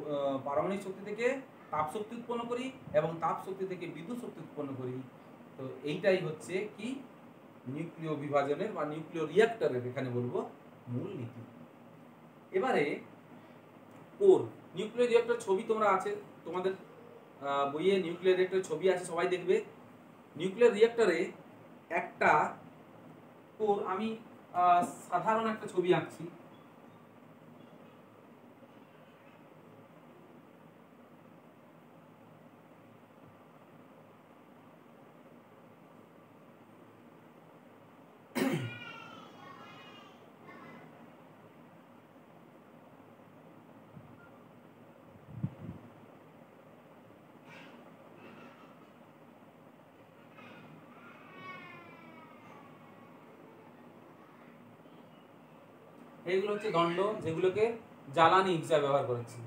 পারমাণবিক শক্তি থেকে তাপ শক্তি উৎপন্ন করি এবং তাপ শক্তি থেকে বিদ্যুৎ শক্তি উৎপন্ন করি। তো এইটাই হচ্ছে কি নিউক্লিয় বিভাজনের বা নিউক্লিয় রিঅ্যাক্টরের এখানে বলবো মূল নীতি। এবারে কোর নিউক্লিয়ার রিঅ্যাক্টর ছবি তোমরা আছে তোমাদের বইয়ে নিউক্লিয়ার রিঅ্যাক্টরের ছবি আছে, সবাই দেখবে। নিউক্লিয়ার রিঅ্যাক্টরে একটা কোর, আমি সাধারণ একটা ছবি আঁকছি। এইগুলো হচ্ছে দণ্ড যেগুলোকে জ্বালানি হিসাবে ব্যবহার করেছি।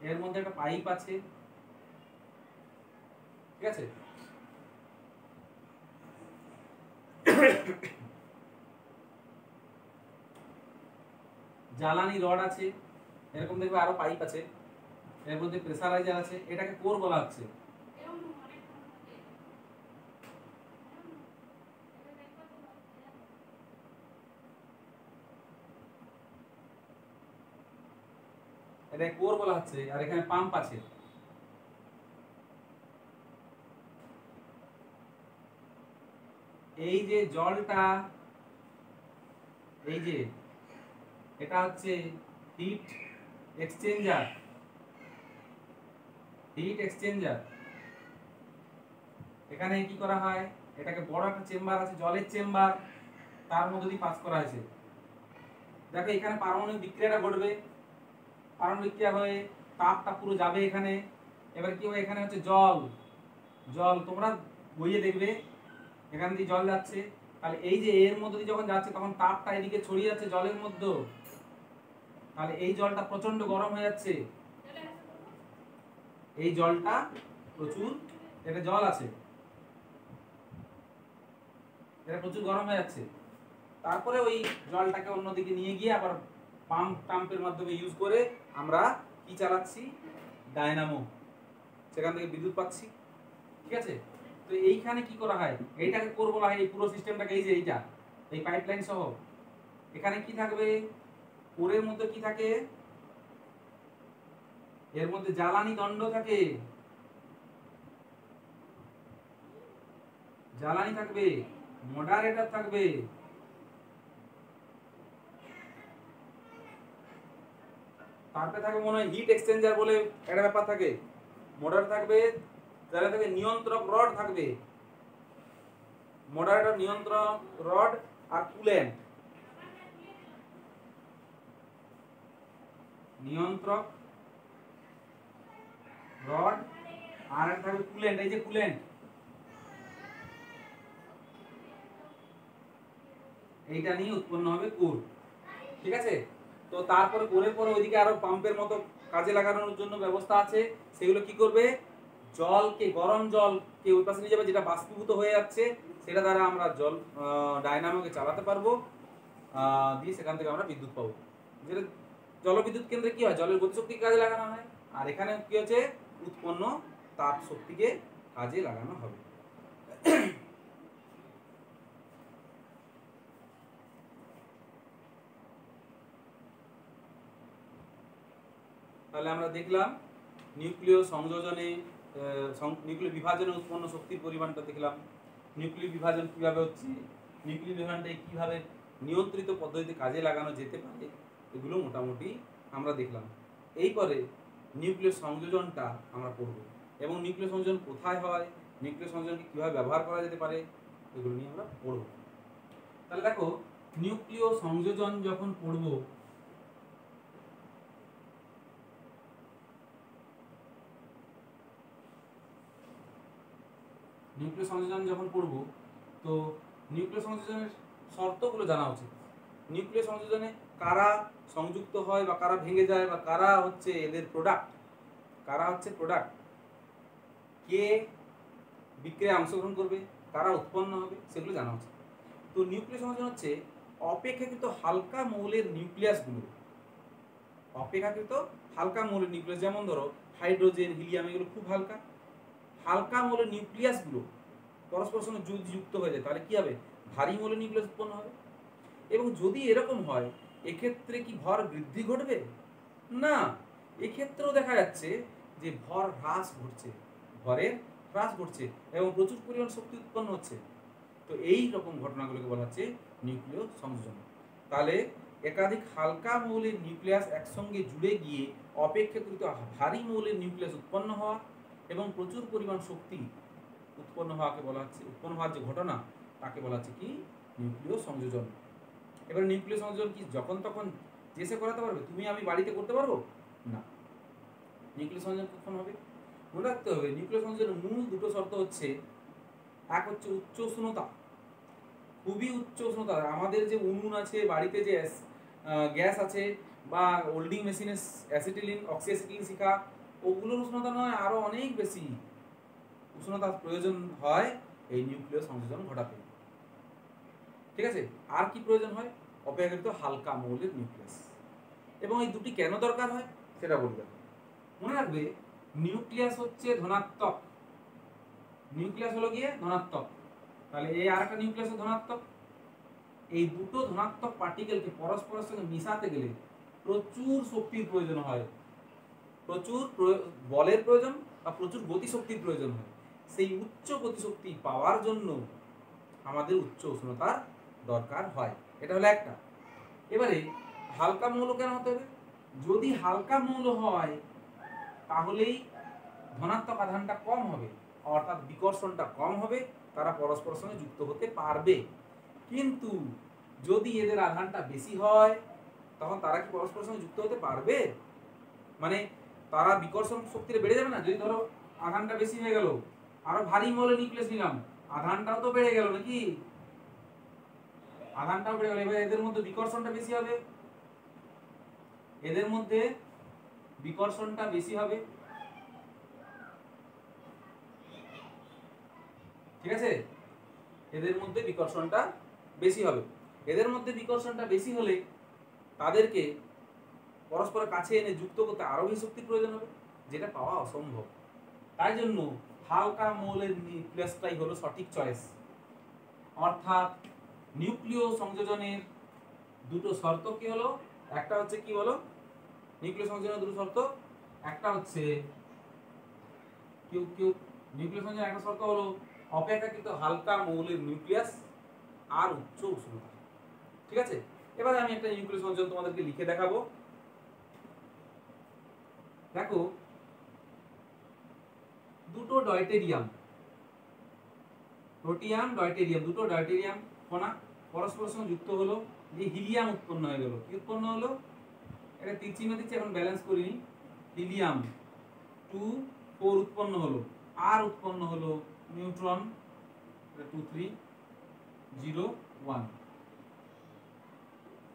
এর মধ্যে একটা পাইপ আছে, ঠিক আছে? জ্বালানি রড আছে, এরকম দেখবে আরো পাইপ আছে, এর মধ্যে প্রেসারাইজার আছে, এটাকে কোর বলা হচ্ছে। এটা কোর বলা হচ্ছে। আর এখানে পাম্প আছে। এই যে জলটা, এই যে এটা হচ্ছে হিট এক্সচেঞ্জার। এখানে কি করা হয়, এটাকে বড় একটা চেম্বার আছে, জলের চেম্বার, তার মধ্যে দিয়ে পাস করা হয়েছে। দেখো এখানে পারমাণবিক বিক্রিয়াটা ঘটবে, পারমাণবিক বিক্রিয়া হয়ে তাপটা পুরো যাবে এখানে। এবার কি হবে, এখানে হচ্ছে জল, তোমরা বইয়ে দেখবে এখান দিয়ে জল যাচ্ছে। তাহলে এই যে এর মধ্যে দিয়ে যখন যাচ্ছে তখন তাপটা এদিকে ছড়িয়ে যাচ্ছে জলের মধ্যে। তাহলে এই জলটা প্রচন্ড গরম হয়ে যাচ্ছে। এই জলটা প্রচুর, এটা জল আছে, এটা প্রচুর গরম হয়ে যাচ্ছে। তারপরে ওই জলটাকে অন্যদিকে নিয়ে গিয়ে আবার পাম্পের মাধ্যমে ইউজ করে আমরা কি চালাচ্ছি, ডায়নামো, সেখান থেকে বিদ্যুৎ পাচ্ছি। ঠিক আছে? তো এইখানে কি করা হয়, এইটাকে কোর বলা হয়। এই পুরো সিস্টেমটাকে, এই যে এইটা, এই পাইপলাইন সহ এখানে কি থাকবে, কোরের মধ্যে কি থাকে, এর মধ্যে জ্বালানি দণ্ড থাকে, জ্বালানি থাকবে, মডারেটর থাকবে, তারপরে থাকবে মনে হয় হিট এক্সচেঞ্জার বলে একটা ব্যাপার থাকে, মডারেটর থাকবে, তাহলে থাকবে নিয়ন্ত্রক রড থাকবে, মডারেটর, নিয়ন্ত্রক রড আর কুল্যান্ট। নিয়ন্ত্রক রড আর থাকবে কুল্যান্ট। এই যে কুল্যান্ট, এইটা নিয়ে উৎপন্ন হবে কোর। ঠিক আছে? তো তারপরে কোরের পরে ওইদিকে আরো পাম্পের মতো কাজে লাগানোর জন্য ব্যবস্থা আছে। সেগুলো কি করবে, জলকে, গরম জলকে ওই পাশে নিয়ে যাবে, যেটা বাষ্পীভূত হয়ে যাচ্ছে, সেটা দ্বারা আমরা জল ডায়নামোকে চালাতে পারবো, দিয়ে সেখান থেকে আমরা বিদ্যুৎ পাবো। যেটা জলবিদ্যুৎ কেন্দ্রে কি হয়, জলের গতিশক্তিকে কাজে লাগানো হয়। আর এখানে কি হচ্ছে, উৎপন্ন তাপ শক্তিকে কাজে লাগানো হবে। তাহলে আমরা দেখলাম নিউক্লিয় সংযোজনে, নিউক্লিয় বিভাজনে উৎপন্ন শক্তির পরিমাণটা দেখলাম, নিউক্লিয় বিভাজন কিভাবে হচ্ছে, নিউক্লিয় বিভাজনটা কিভাবে নিয়ন্ত্রিত পদ্ধতিতে কাজে লাগানো যেতে পারে, এগুলো মোটামুটি আমরা দেখলাম। এরপরে নিউক্লিয় সংযোজনটা আমরা পড়ব, এবং নিউক্লিয় সংযোজন কোথায় হয়, নিউক্লিয় সংযোজনকে কিভাবে ব্যবহার করা যেতে পারে, এগুলো নিয়ে আমরা পড়ব। তাহলে দেখো নিউক্লিয় সংযোজন যখন পড়ব, নিউক্লিয় সংযোজন যখন পড়ব, তো নিউক্লিয় সংযোজনের শর্তগুলো জানা উচিত। নিউক্লিয় সংযোজনে কারা সংযুক্ত হয় বা কারা ভেঙে যায় বা কারা হচ্ছে এদের প্রোডাক্ট, কারা হচ্ছে প্রোডাক্ট, কে বিক্রিয়ায় অংশগ্রহণ করবে, কারা উৎপন্ন হবে, সেগুলো জানা উচিত। তো নিউক্লিয় সংযোজন হচ্ছে অপেক্ষাকৃত হালকা মৌলের নিউক্লিয়াসগুলো, অপেক্ষাকৃত হালকা মৌলের নিউক্লিয়াস, যেমন ধরো হাইড্রোজেন, হিলিয়াম, এগুলো খুব হালকা। হালকা মৌলের নিউক্লিয়াসগুলো পরস্পরের সঙ্গে যদি যুক্ত হয়ে যায় তাহলে কি হবে? ভারী মৌলের নিউক্লিয়াস উৎপন্ন হবে। এবং যদি এরকম হয়, এক্ষেত্রে কি ভর বৃদ্ধি ঘটবে? না, এক্ষেত্রেও দেখা যাচ্ছে যে ভর হ্রাস ঘটছে, ভরের হ্রাস ঘটছে এবং প্রচুর পরিমাণ শক্তি উৎপন্ন হচ্ছে। তো এই রকম ঘটনাগুলোকে বলা হচ্ছে নিউক্লিয় সংযোজন। তাহলে একাধিক হালকা মৌলের নিউক্লিয়াস একসঙ্গে জুড়ে গিয়ে অপেক্ষাকৃত ভারী মৌলের নিউক্লিয়াস উৎপন্ন হওয়া এবং প্রচুর পরিমাণ শক্তি উৎপন্ন হওয়াকে বলা হচ্ছে, উৎপন্ন হওয়ার যে ঘটনা তাকে বলা হচ্ছে কি? নিউক্লিয় সংযোজন। এবার নিউক্লিয় সংযোজন কি যখন তখন যে সে করাতে পারবে? তুমি আমি বাড়িতে করতে পারবো না। নিউক্লিয় সংযোজন কখন হবে? মনে রাখতে হবে নিউক্লিয় সংযোজনের মূল দুটো শর্ত হচ্ছে, এক হচ্ছে উচ্চ উষ্ণতা, খুবই উচ্চ উষ্ণতা। আমাদের যে উনুন আছে, বাড়িতে যে গ্যাস আছে, বা ওল্ডিং মেশিনে অ্যাসিটিলিন, অক্সিঅ্যাসিটিলিন শিখা, ওগুলোর উষ্ণতা নয়, আরো অনেক বেশি উষ্ণতার প্রয়োজন হয় এই নিউক্লিয় সংযোজন ঘটাতে। ঠিক আছে? আর কি প্রয়োজন হয়? অপেক্ষাকৃত হালকা মৌলের নিউক্লিয়াস। এবং এই দুটি কেন দরকার হয় সেটা বলবে। মনে রাখবে নিউক্লিয়াস হচ্ছে ধনাত্মক, নিউক্লিয়াস হলো গিয়ে ধনাত্মক, তাহলে এই আর একটা নিউক্লিয়াস ধনাত্মক। এই দুটো ধনাত্মক পার্টিকেলকে পরস্পরের সঙ্গে মিশাতে গেলে প্রচুর শক্তির প্রয়োজন হয়, প্রচুর বলের প্রয়োজন বা প্রচুর গতিশক্তির প্রয়োজন হয়। সেই উচ্চ গতিশক্তি পাওয়ার জন্য আমাদের উচ্চ উষ্ণতার দরকার হয়। এটা হলো একটা। এবারে হালকা মৌল কেন হতে হবে? যদি হালকা মৌল হয় তাহলেই ধনাত্মক আধানটা কম হবে, অর্থাৎ বিকর্ষণটা কম হবে, তারা পরস্পরের সঙ্গে যুক্ত হতে পারবে। কিন্তু যদি এদের আধানটা বেশি হয় তখন তারা কি পরস্পরের সঙ্গে যুক্ত হতে পারবে? মানে তারা বিকর্ষণ শক্তিতে বেড়ে যাবে না? যদি ধরো আধানটা বেশি হয়ে গেল, আরো ভারী মৌলের নিউক্লিয়াস নিলাম, আধানটাও তো বেড়ে গেল নাকি? আধানটাও বেড়ে গেল। এবার এদের মধ্যে বিকর্ষণটা বেশি হবে, এদের মধ্যে বিকর্ষণটা বেশি হবে। ঠিক আছে? এদের মধ্যে বিকর্ষণটা বেশি হবে। এদের মধ্যে বিকর্ষণটা বেশি হলে তাদেরকে পরস্পরের কাছে এনে যুক্ত করতে আরো বেশি শক্তির প্রয়োজন হবে, যেটা পাওয়া অসম্ভব। তাই জন্য হালকা মৌলের নিউক্লিয়াসটাই হলো সঠিক চয়েস। অর্থাৎ নিউক্লিয় সংযোজনের দুটো শর্ত কি হলো? একটা হচ্ছে কি বলো? নিউক্লিয় সংযোজনের দুটো শর্ত, একটা হচ্ছে নিউক্লিয় সংযোজনের একটা শর্ত হলো অপেক্ষাকৃত হালকা মৌলের নিউক্লিয়াস আর উচ্চ উষ্ণতা। ঠিক আছে? এবারে আমি একটা নিউক্লিয় সংযোজন তোমাদেরকে লিখে দেখাবো। দেখো, দুটো ডয়টেরিয়াম, প্রোটিয়াম ডয়টেরিয়াম, দুটো ডয়টেরিয়াম কণা পরস্পরের সঙ্গে যুক্ত হলো, যে হিলিয়াম উৎপন্ন হয়ে গেল। কি উৎপন্ন হলো? এটা তীর চিহ্ন দিচ্ছি, এখন ব্যালেন্স করিনি। হিলিয়াম 2 4 উৎপন্ন হলো, আর উৎপন্ন হলো নিউট্রন 2 3 0 1।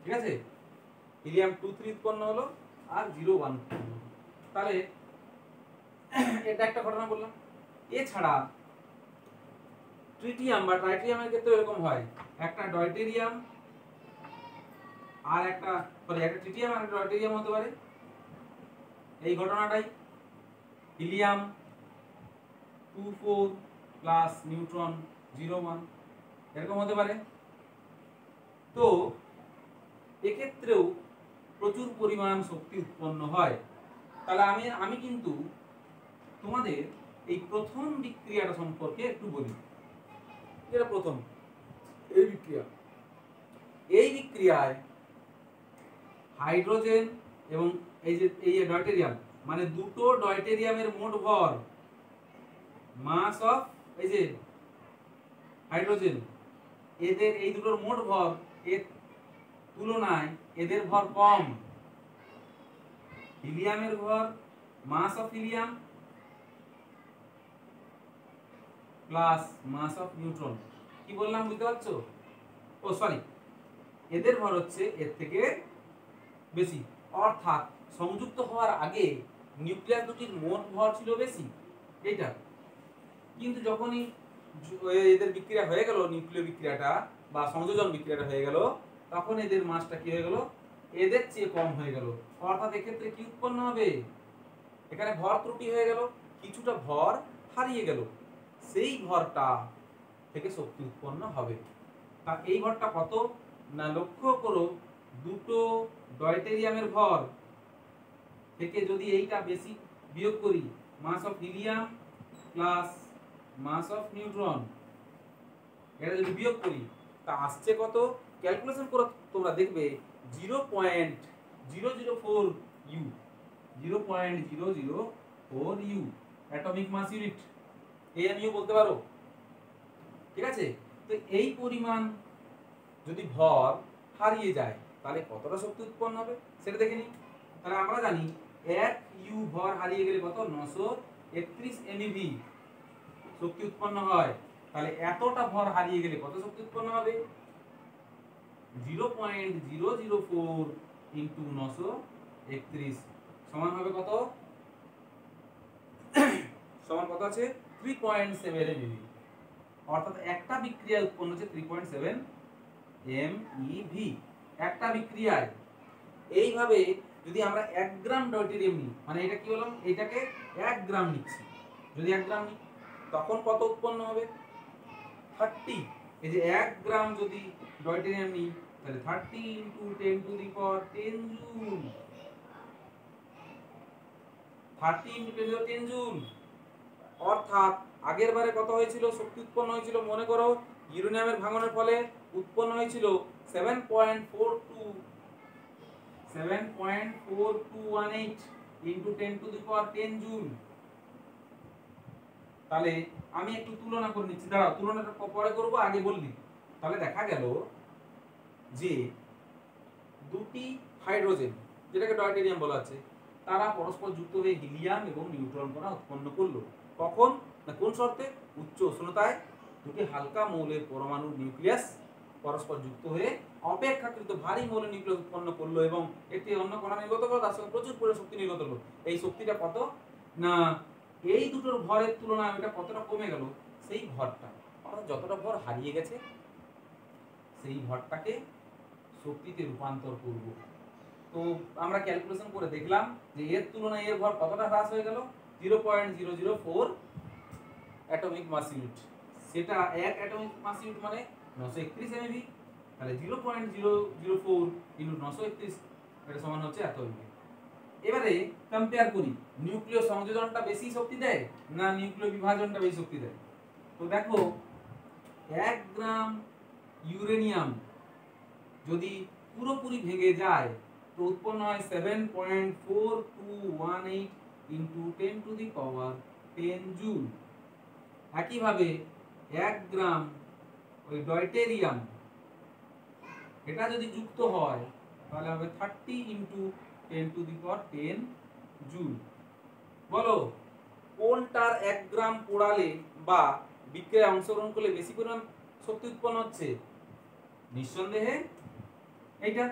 ঠিক আছে? হিলিয়াম 2 3 উৎপন্ন হলো আর 0 1। তাহলে এটা একটা ঘটনা বললাম। এছাড়া ট্রিটিয়াম বা ট্রাইটিয়ামের ক্ষেত্রে এরকম হয়, একটা ডয়টেরিয়াম আর একটা ট্রিটিয়াম আর একটা ডয়টেরিয়াম হতে পারে। এই ঘটনাটাই হিলিয়াম 2 4 প্লাস নিউট্রন 0 1 এরকম হতে পারে। তো এক্ষেত্রেও প্রচুর পরিমাণ শক্তি উৎপন্ন হয়। তাহলে আমি কিন্তু তোমাদের এই প্রথম বিক্রিয়াটা সম্পর্কে একটু বলি। এটা প্রথম এই বিক্রিয়া, এই বিক্রিয়ায় হাইড্রোজেন এবং এই ডয়টেরিয়াম, মানে দুটো ডয়টেরিয়ামের মোট ভর, মাস অফ এই যে হাইড্রোজেন, এদের এই দুটোর মোট ভর তুলনায় এদের ভর কম। হিলিয়ামের ভর mass of helium plus mass of neutron. কি বললাম বুঝতে পারছো? ও সরি, এদের ভর হচ্ছে এর থেকে বেশি, অর্থাৎ সংযুক্ত হওয়ার আগে নিউক্লিয়াস দুটির মোট ভর ছিল বেশি এইটা, কিন্তু যখনই এদের বিক্রিয়া হয়ে গেল, নিউক্লিয় বিক্রিয়াটা বা সংযোজন বিক্রিয়াটা হয়ে গেল, তখন এদের মাসটা কি হয়ে গেল? এদের চেয়ে কম হয়ে গেল। অর্থাৎ এক্ষেত্রে কি উৎপন্ন হবে? এখানে ভর ত্রুটি হয়ে গেল, কিছুটা ভর হারিয়ে গেল, সেই ভরটা থেকে শক্তি উৎপন্ন হবে। তা এই ভরটা কত না, লক্ষ্য করো, দুটো ডয়টেরিয়ামের ভর থেকে যদি এইটা বেশি বিয়োগ করি, mass of helium plus mass of neutron, এটা যদি বিয়োগ করি তা আসছে কত? ক্যালকুলেশন করে তোমরা দেখবে 0.004 U, 0.004 U atomic mass unit, AMU বলতে পারো। ঠিক আছে? তো এই পরিমাণ যদি ভর হারিয়ে যায় তাহলে কতটা শক্তি উৎপন্ন হবে সেটা দেখে নিই। তাহলে আমরা জানি 1 ইউ ভর হারিয়ে গেলে কত? 931 এমইভি শক্তি উৎপন্ন হয়। তাহলে এতটা ভর হারিয়ে গেলে কত শক্তি উৎপন্ন হবে? 0.004 ইনটু 931 সমান হবে কত? সমান কত আছে? 3.7 এমইভি। অর্থাৎ একটা বিক্রিয়ায় উৎপন্ন হচ্ছে 3.7 এমইভি একটা বিক্রিয়ায়। এইভাবে যদি আমরা 1 গ্রাম ডয়টেরিয়াম নিই, মানে এটা কি বললাম, এটাকে 1 গ্রাম নিচ্ছি, যদি 1 গ্রাম নিই তখন কত উৎপন্ন হবে? 30। এই যে 1 গ্রাম যদি ডয়টেরিয়াম নিই তাহলে 30 into 10 to the power 10 joule, 30 into 10 to the power 10 joule. অর্থাৎ আগের বারে কত হয়েছিল শক্তি উৎপন্ন হয়েছিল? মনে করো ইউরেনিয়ামের ভাঙনের ফলে উৎপন্ন হয়েছিল 7.4218 into 10 to the power 10 joule. তাহলে আমি একটু তুলনা করে নিচ্ছি, দাঁড়াও, তুলনাটা পরে করব, আগে বললি। তাহলে দেখা গেল যে দুটি হাইড্রোজেন, যেটাকে ডয়টেরিয়াম বলা আছে, তারা পরস্পর যুক্ত হয়ে হিলিয়াম এবং নিউট্রন কণা উৎপন্ন করলো। কখন না, কোন শর্তে? উচ্চ উষ্ণতায় দুটি হালকা মৌলের পরমাণু নিউক্লিয়াস পরস্পর যুক্ত হয়ে অপেক্ষাকৃত ভারী মৌলের নিউক্লিয়াস উৎপন্ন করলো এবং একটি অন্য কণা নির্গত করলো, তার সঙ্গে প্রচুর পরিমাণে শক্তি নির্গত হলো। এই শক্তিটা কত না, এই দুটোর ভরের তুলনায় এটা কতটা কমে গেল, সেই ভরটা, অর্থাৎ যতটা ভর হারিয়ে গেছে সেই ভরটাকে শক্তিতে রূপান্তর করব। তো আমরা ক্যালকুলেশন করে দেখলাম যে এর তুলনায় এর ভর কতটা হ্রাস হয়ে গেল? 0.004 অ্যাটমিক মাস ইউনিট। সেটা 1 অ্যাটমিক মাস ইউনিট মানে 931 এমইভি। তাহলে 0.004 ইনটু 931 এটা সমান হচ্ছে এত এমইভি। এবারে কম্পেয়ার করি, নিউক্লিয় সংযোজনটা বেশি শক্তি দেয় না নিউক্লিয় বিভাজনটা বেশি শক্তি দেয়? তো দেখো 1 গ্রাম ইউরেনিয়াম যদি পুরোপুরি ভেঙে যায় তো উৎপন্ন হয় 7.4218 into 10 to the power 10 joule. একইভাবে 1 গ্রাম ওই ডয়টেরিয়াম এটা যদি যুক্ত হয় তাহলে হবে 30 into 10 to the power 10 joule. বলো কোনটার 1 গ্রাম পোড়ালে বা বিক্রিয়ায় অংশগ্রহণ করলে বেশি পরিমাণ শক্তি উৎপন্ন হচ্ছে? নিঃসন্দেহে এইটা।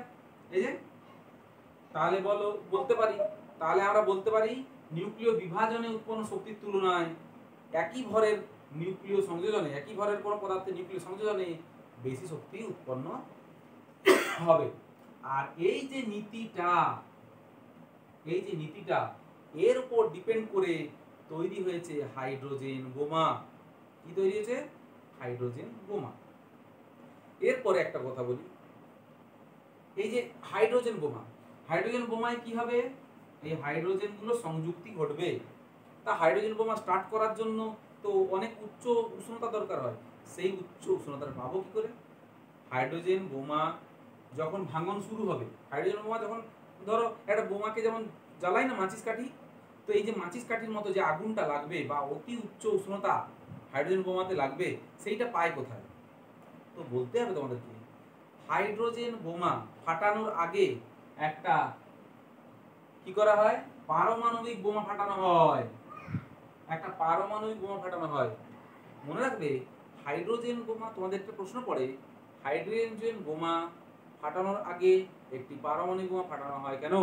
এই যে তাহলে আমরা বলতে পারি নিউক্লিয় বিভাজনে উৎপন্ন শক্তির তুলনায় একই ভরের নিউক্লিয় সংযোজনে, একই ভরের কোনো পদার্থের নিউক্লিয় সংযোজনে বেশি শক্তি উৎপন্ন হবে। আর এই যে নীতিটা এর উপর ডিপেন্ড করে তৈরি হয়েছে হাইড্রোজেন বোমা। কি তৈরি হয়েছে? হাইড্রোজেন বোমা। এরপরে একটা কথা বলি, এই যে হাইড্রোজেন বোমায় কি হবে? এই হাইড্রোজেন গুলো সংযুক্তি ঘটবে। তা হাইড্রোজেন বোমা স্টার্ট করার জন্য তো অনেক উচ্চ উষ্ণতা দরকার হয়। সেই উচ্চ উষ্ণতাটা পাবো কি করে? হাইড্রোজেন বোমা যখন ভাঙন শুরু হবে, হাইড্রোজেন বোমা যখন, ধরো একটা বোমাকে যেমন জ্বালাই না মাচিস কাঠি, তো এই যে মাচিস কাঠির মতো যে আগুনটা লাগবে বা অতি উচ্চ উষ্ণতা হাইড্রোজেন বোমাতে লাগবে, সেইটা পায় কোথায়? তো বলতে হবে তোমাদেরকে, হাইড্রোজেন বোমা ফাটানোর আগে একটা কি করা হয়, পারমাণবিক বোমা ফাটানো হয়, একটা পারমাণবিক বোমা ফাটানো হয়। মনে রাখবে হাইড্রোজেন বোমা, তোমাদের একটা প্রশ্ন পড়ে, হাইড্রোজেন বোমা ফাটানোর আগে একটি পারমাণবিক বোমা ফাটানো হয় কেন?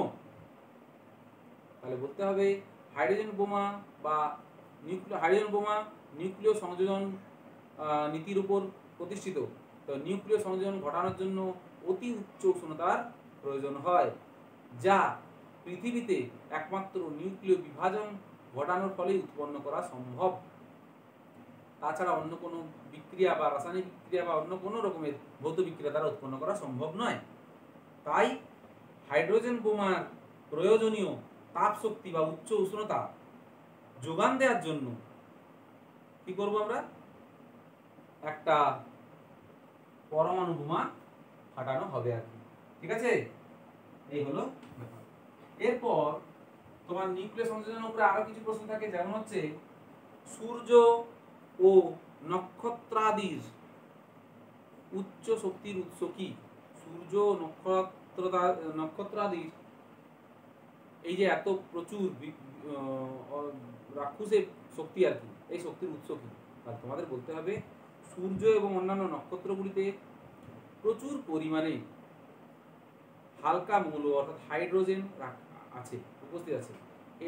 তাহলে বলতে হবে হাইড্রোজেন বোমা বা হাইড্রোজেন বোমা নিউক্লিয় সংযোজন নীতির উপর প্রতিষ্ঠিত। তো নিউক্লিয় সংযোজন ঘটানোর জন্য অতি উচ্চ উষ্ণতার প্রয়োজন হয়, যা পৃথিবীতে একমাত্র নিউক্লিয় বিভাজন ঘটানোর ফলে উৎপন্ন করা সম্ভব। তাছাড়া অন্য কোনো বিক্রিয়া বা রাসায়নিক বিক্রিয়া বা অন্য কোনো রকমের ভৌত বিক্রিয়া দ্বারা উৎপন্ন করা সম্ভব নয়। তাই হাইড্রোজেন বোমার প্রয়োজনীয় তাপ শক্তি বা উচ্চ উষ্ণতা যোগান দেওয়ার জন্য কি করব আমরা, একটা পরমাণু বোমা ফাটানো হবে আর কি। ঠিক আছে, এই হলো ব্যাপার। এরপর তোমার নিউক্লিয় সংযোজনের উপরে আরো কিছু প্রশ্ন থাকে, যেমন হচ্ছে সূর্য ও নক্ষত্রাদির উচ্চ শক্তির উৎস কি? সূর্য নক্ষত্রাদির এই যে এত প্রচুর রাক্ষসের শক্তি আর কি, এই শক্তির উৎস কি? তাহলে তোমাদের বলতে হবে সূর্য এবং অন্যান্য নক্ষত্রগুলিতে প্রচুর পরিমাণে হালকা মৌল অর্থাৎ হাইড্রোজেন আছে, উপস্থিত আছে।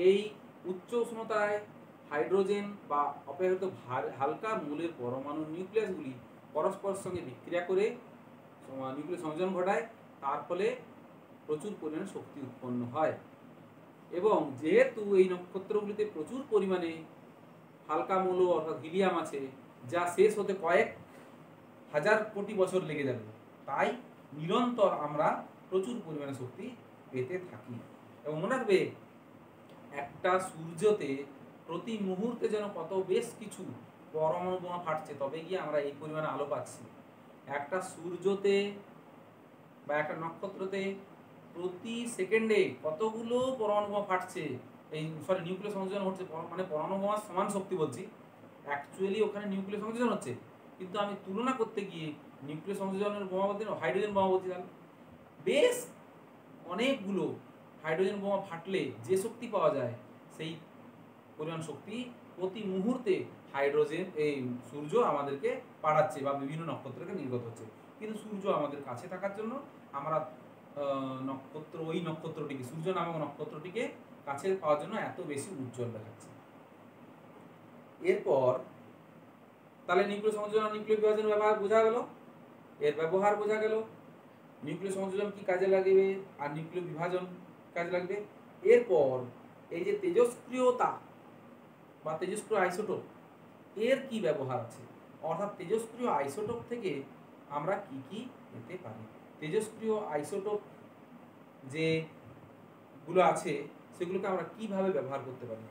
এই উচ্চ উষ্ণতায় হাইড্রোজেন বা অপেক্ষাকৃত হালকা মৌলের পরমাণু নিউক্লিয়াসগুলি পরস্পরের সঙ্গে বিক্রিয়া করে নিউক্লিয় সংযোজন ঘটায়, তার ফলে প্রচুর পরিমাণে শক্তি উৎপন্ন হয়। এবং যেহেতু এই নক্ষত্রগুলিতে প্রচুর পরিমাণে হালকা মৌল অর্থাৎ হিলিয়াম আছে, যা শেষ হতে কয়েক হাজার কোটি বছর লেগে যাবে, তাই নিরন্তর আমরা প্রচুর পরিমাণে শক্তি পেতে থাকি। এবং মনে রাখবে একটা সূর্যতে প্রতি মুহূর্তে যেন কত বেশ কিছু পরমাণু বোমা ফাটছে, তবে গিয়ে আমরা এই পরিমাণে আলো পাচ্ছি। একটা সূর্যতে বা একটা নক্ষত্রতে প্রতি সেকেন্ডে কতগুলো পরমাণু বোমা ফাটছে, এই নিউক্লিয় সংযোজন হচ্ছে, মানে পরমাণু বোমার সমান শক্তি বলছি, অ্যাকচুয়ালি ওখানে নিউক্লিয় সংযোজন হচ্ছে, কিন্তু আমি তুলনা করতে গিয়ে নিউক্লিয় সংযোজনের বোমা বলতে হাইড্রোজেন বোমা বলছি, তাহলে বেশ অনেকগুলো হাইড্রোজেন বোমা ফাটলে যে শক্তি পাওয়া যায়, সেই পরিমাণ শক্তি প্রতি মুহূর্তে হাইড্রোজেন এই সূর্য আমাদেরকে পাঠাচ্ছে বা বিভিন্ন নক্ষত্রকে নির্গত হচ্ছে। কিন্তু সূর্য আমাদের কাছে থাকার জন্য আমরা ওই নক্ষত্রটিকে, সূর্য নামক নক্ষত্রটিকে কাছে পাওয়ার জন্য এত বেশি উজ্জ্বল দেখাচ্ছে। এরপর তাহলে নিউক্লিয় সংযোজন আর নিউক্লিয় বিভাজনের ব্যবহার বোঝা গেল, এর ব্যবহার বোঝা গেল, নিউক্লিয় সংযোজন কি কাজে লাগবে আর নিউক্লিয় বিভাজন কাজে লাগবে। এরপর এই যে তেজস্ক্রিয়তা বা তেজস্ক্রিয় আইসোটোপ, এর কি ব্যবহার আছে, অর্থাৎ তেজস্ক্রিয় আইসোটোপ থেকে আমরা কি কি পেতে পারি, তেজস্ক্রিয় আইসোটোপ যেগুলো আছে সেগুলোকে আমরা কিভাবে ব্যবহার করতে পারি।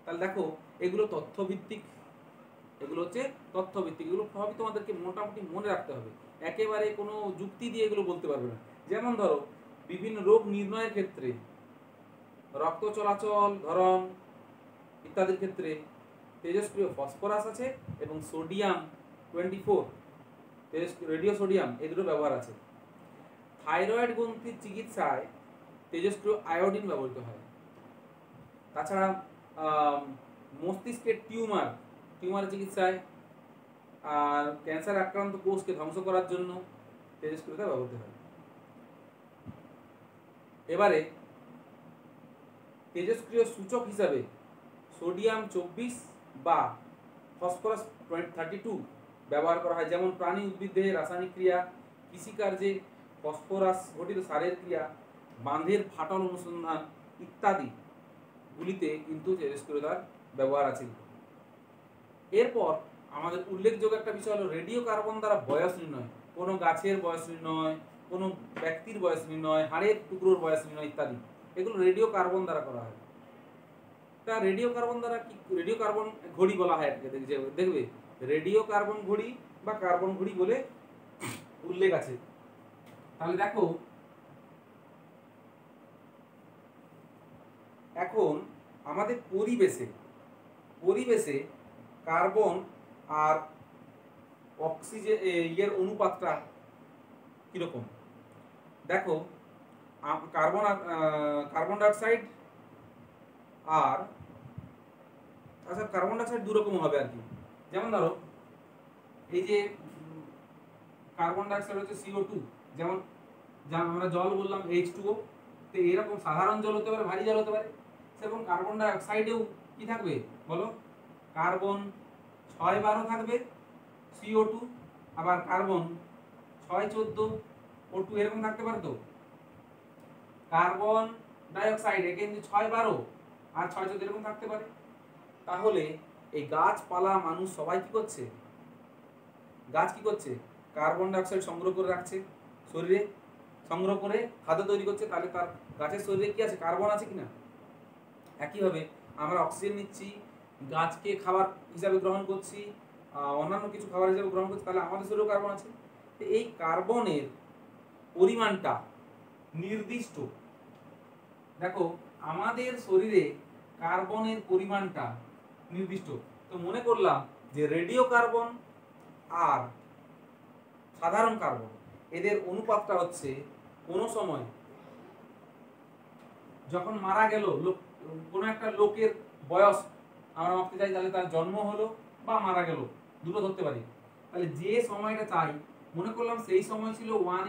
তাহলে দেখো এগুলো তথ্যভিত্তিক, এগুলো হচ্ছে তথ্যভিত্তিক, এগুলো সবই তোমাদেরকে মোটামুটি মনে রাখতে হবে, একেবারে কোনো যুক্তি দিয়ে এগুলো বলতে পারবে না। যেমন ধরো বিভিন্ন রোগ নির্ণয়ের ক্ষেত্রে, রক্ত চলাচল ধরন ইত্যাদির ক্ষেত্রে তেজস্ক্রিয় ফসফরাস আছে এবং সোডিয়াম 24 রেডিও সোডিয়াম, এই দুটো ব্যবহার আছে। থাইরয়েড গ্রন্থির চিকিৎসায় তেজস্ক্রিয় আয়োডিন ব্যবহৃত হয়। তাছাড়া মস্তিষ্কের টিউমার চিকিৎসায় আর ক্যান্সার আক্রান্ত কোষকে ধ্বংস করার জন্য তেজস্ক্রিয়তা ব্যবহৃত হয়। এবারে তেজস্ক্রিয় সূচক হিসাবে সোডিয়াম 24 বা ফসফরাস 32 ব্যবহার করা হয়, যেমন প্রাণী উদ্ভিদ দেহে রাসায়নিক ক্রিয়া, কৃষিকার্যে ফসফরাস ঘটিত সারের ক্রিয়া, বাঁধের ফাটল অনুসন্ধান ইত্যাদি গুলিতে কিন্তু তেজস্ক্রিয়তার ব্যবহার আছে। এরপর আমাদের উল্লেখযোগ্য একটা বিষয় হলো রেডিও কার্বন দ্বারা বয়স নির্ণয়, কোনো গাছের বয়স নির্ণয়, কোনো ব্যক্তির বয়স নির্ণয়, হাড়ের টুকরোর বয়স নির্ণয় ইত্যাদি, এগুলো রেডিও কার্বন দ্বারা করা হয়। তা রেডিও কার্বন দ্বারা কি, রেডিও কার্বন ঘড়ি বলা হয় এটাকে, দেখবে রেডিও কার্বন ঘড়ি বা কার্বন ঘড়ি বলে উল্লেখ আছে। তাহলে দেখো এখন আমাদের পরিবেশে কার্বন আর অক্সিজেন এর অনুপাতটা কীরকম দেখো, কার্বন ডাইঅক্সাইড আর আচ্ছা কার্বন ডাইঅক্সাইড দু রকম হবে আর কি। যেমন ধরো এই যে কার্বন ডাইঅক্সাইড হচ্ছে CO2, যেমন আমরা জল বললাম H2O, তো এরকম সাধারণ জল হতে পারে, ভারী জল হতে পারে। সেরকম কার্বন ডাইঅক্সাইডেও কি থাকবে বলো, কার্বন 6-12 থাকবে CO2, আবার কার্বন 6-14 O2 এরকম থাকতে পারে। তো কার্বন ডাইঅক্সাইড একে 6-12 আর 6-14 এরকম থাকতে পারে। তাহলে এই গাছপালা মানুষ সবাই কি করছে, গাছ কি করছে, কার্বন ডাইঅক্সাইড সংগ্রহ করে রাখছে শরীরে, সংগ্রহ করে খাদ্য তৈরি করছে। তাহলে তার গাছের শরীরে কি আছে, কার্বন আছে কিনা। একইভাবে আমরা অক্সিজেন নিচ্ছি, গাছকে খাবার হিসাবে গ্রহণ করছি, অন্যান্য কিছু খাবার হিসাবে গ্রহণ করছি, তাহলে আমাদের শরীরেও কার্বন আছে। তো এই কার্বনের পরিমাণটা নির্দিষ্ট। দেখো আমাদের শরীরে কার্বনের পরিমাণটা নির্দিষ্ট। তো মনে করলাম যে রেডিও কার্বন আর সাধারণ কার্বন এদের অনুপাতটা হচ্ছে কোনো সময় যখন মারা গেল কোনো একটা লোকের বয়স আমরা মাপতে চাই, তাহলে তার জন্ম হলো বা মারা গেল, দুটো ধরতে পারি। তাহলে যে সময়টা চাই মনে করলাম সেই সময় ছিল 1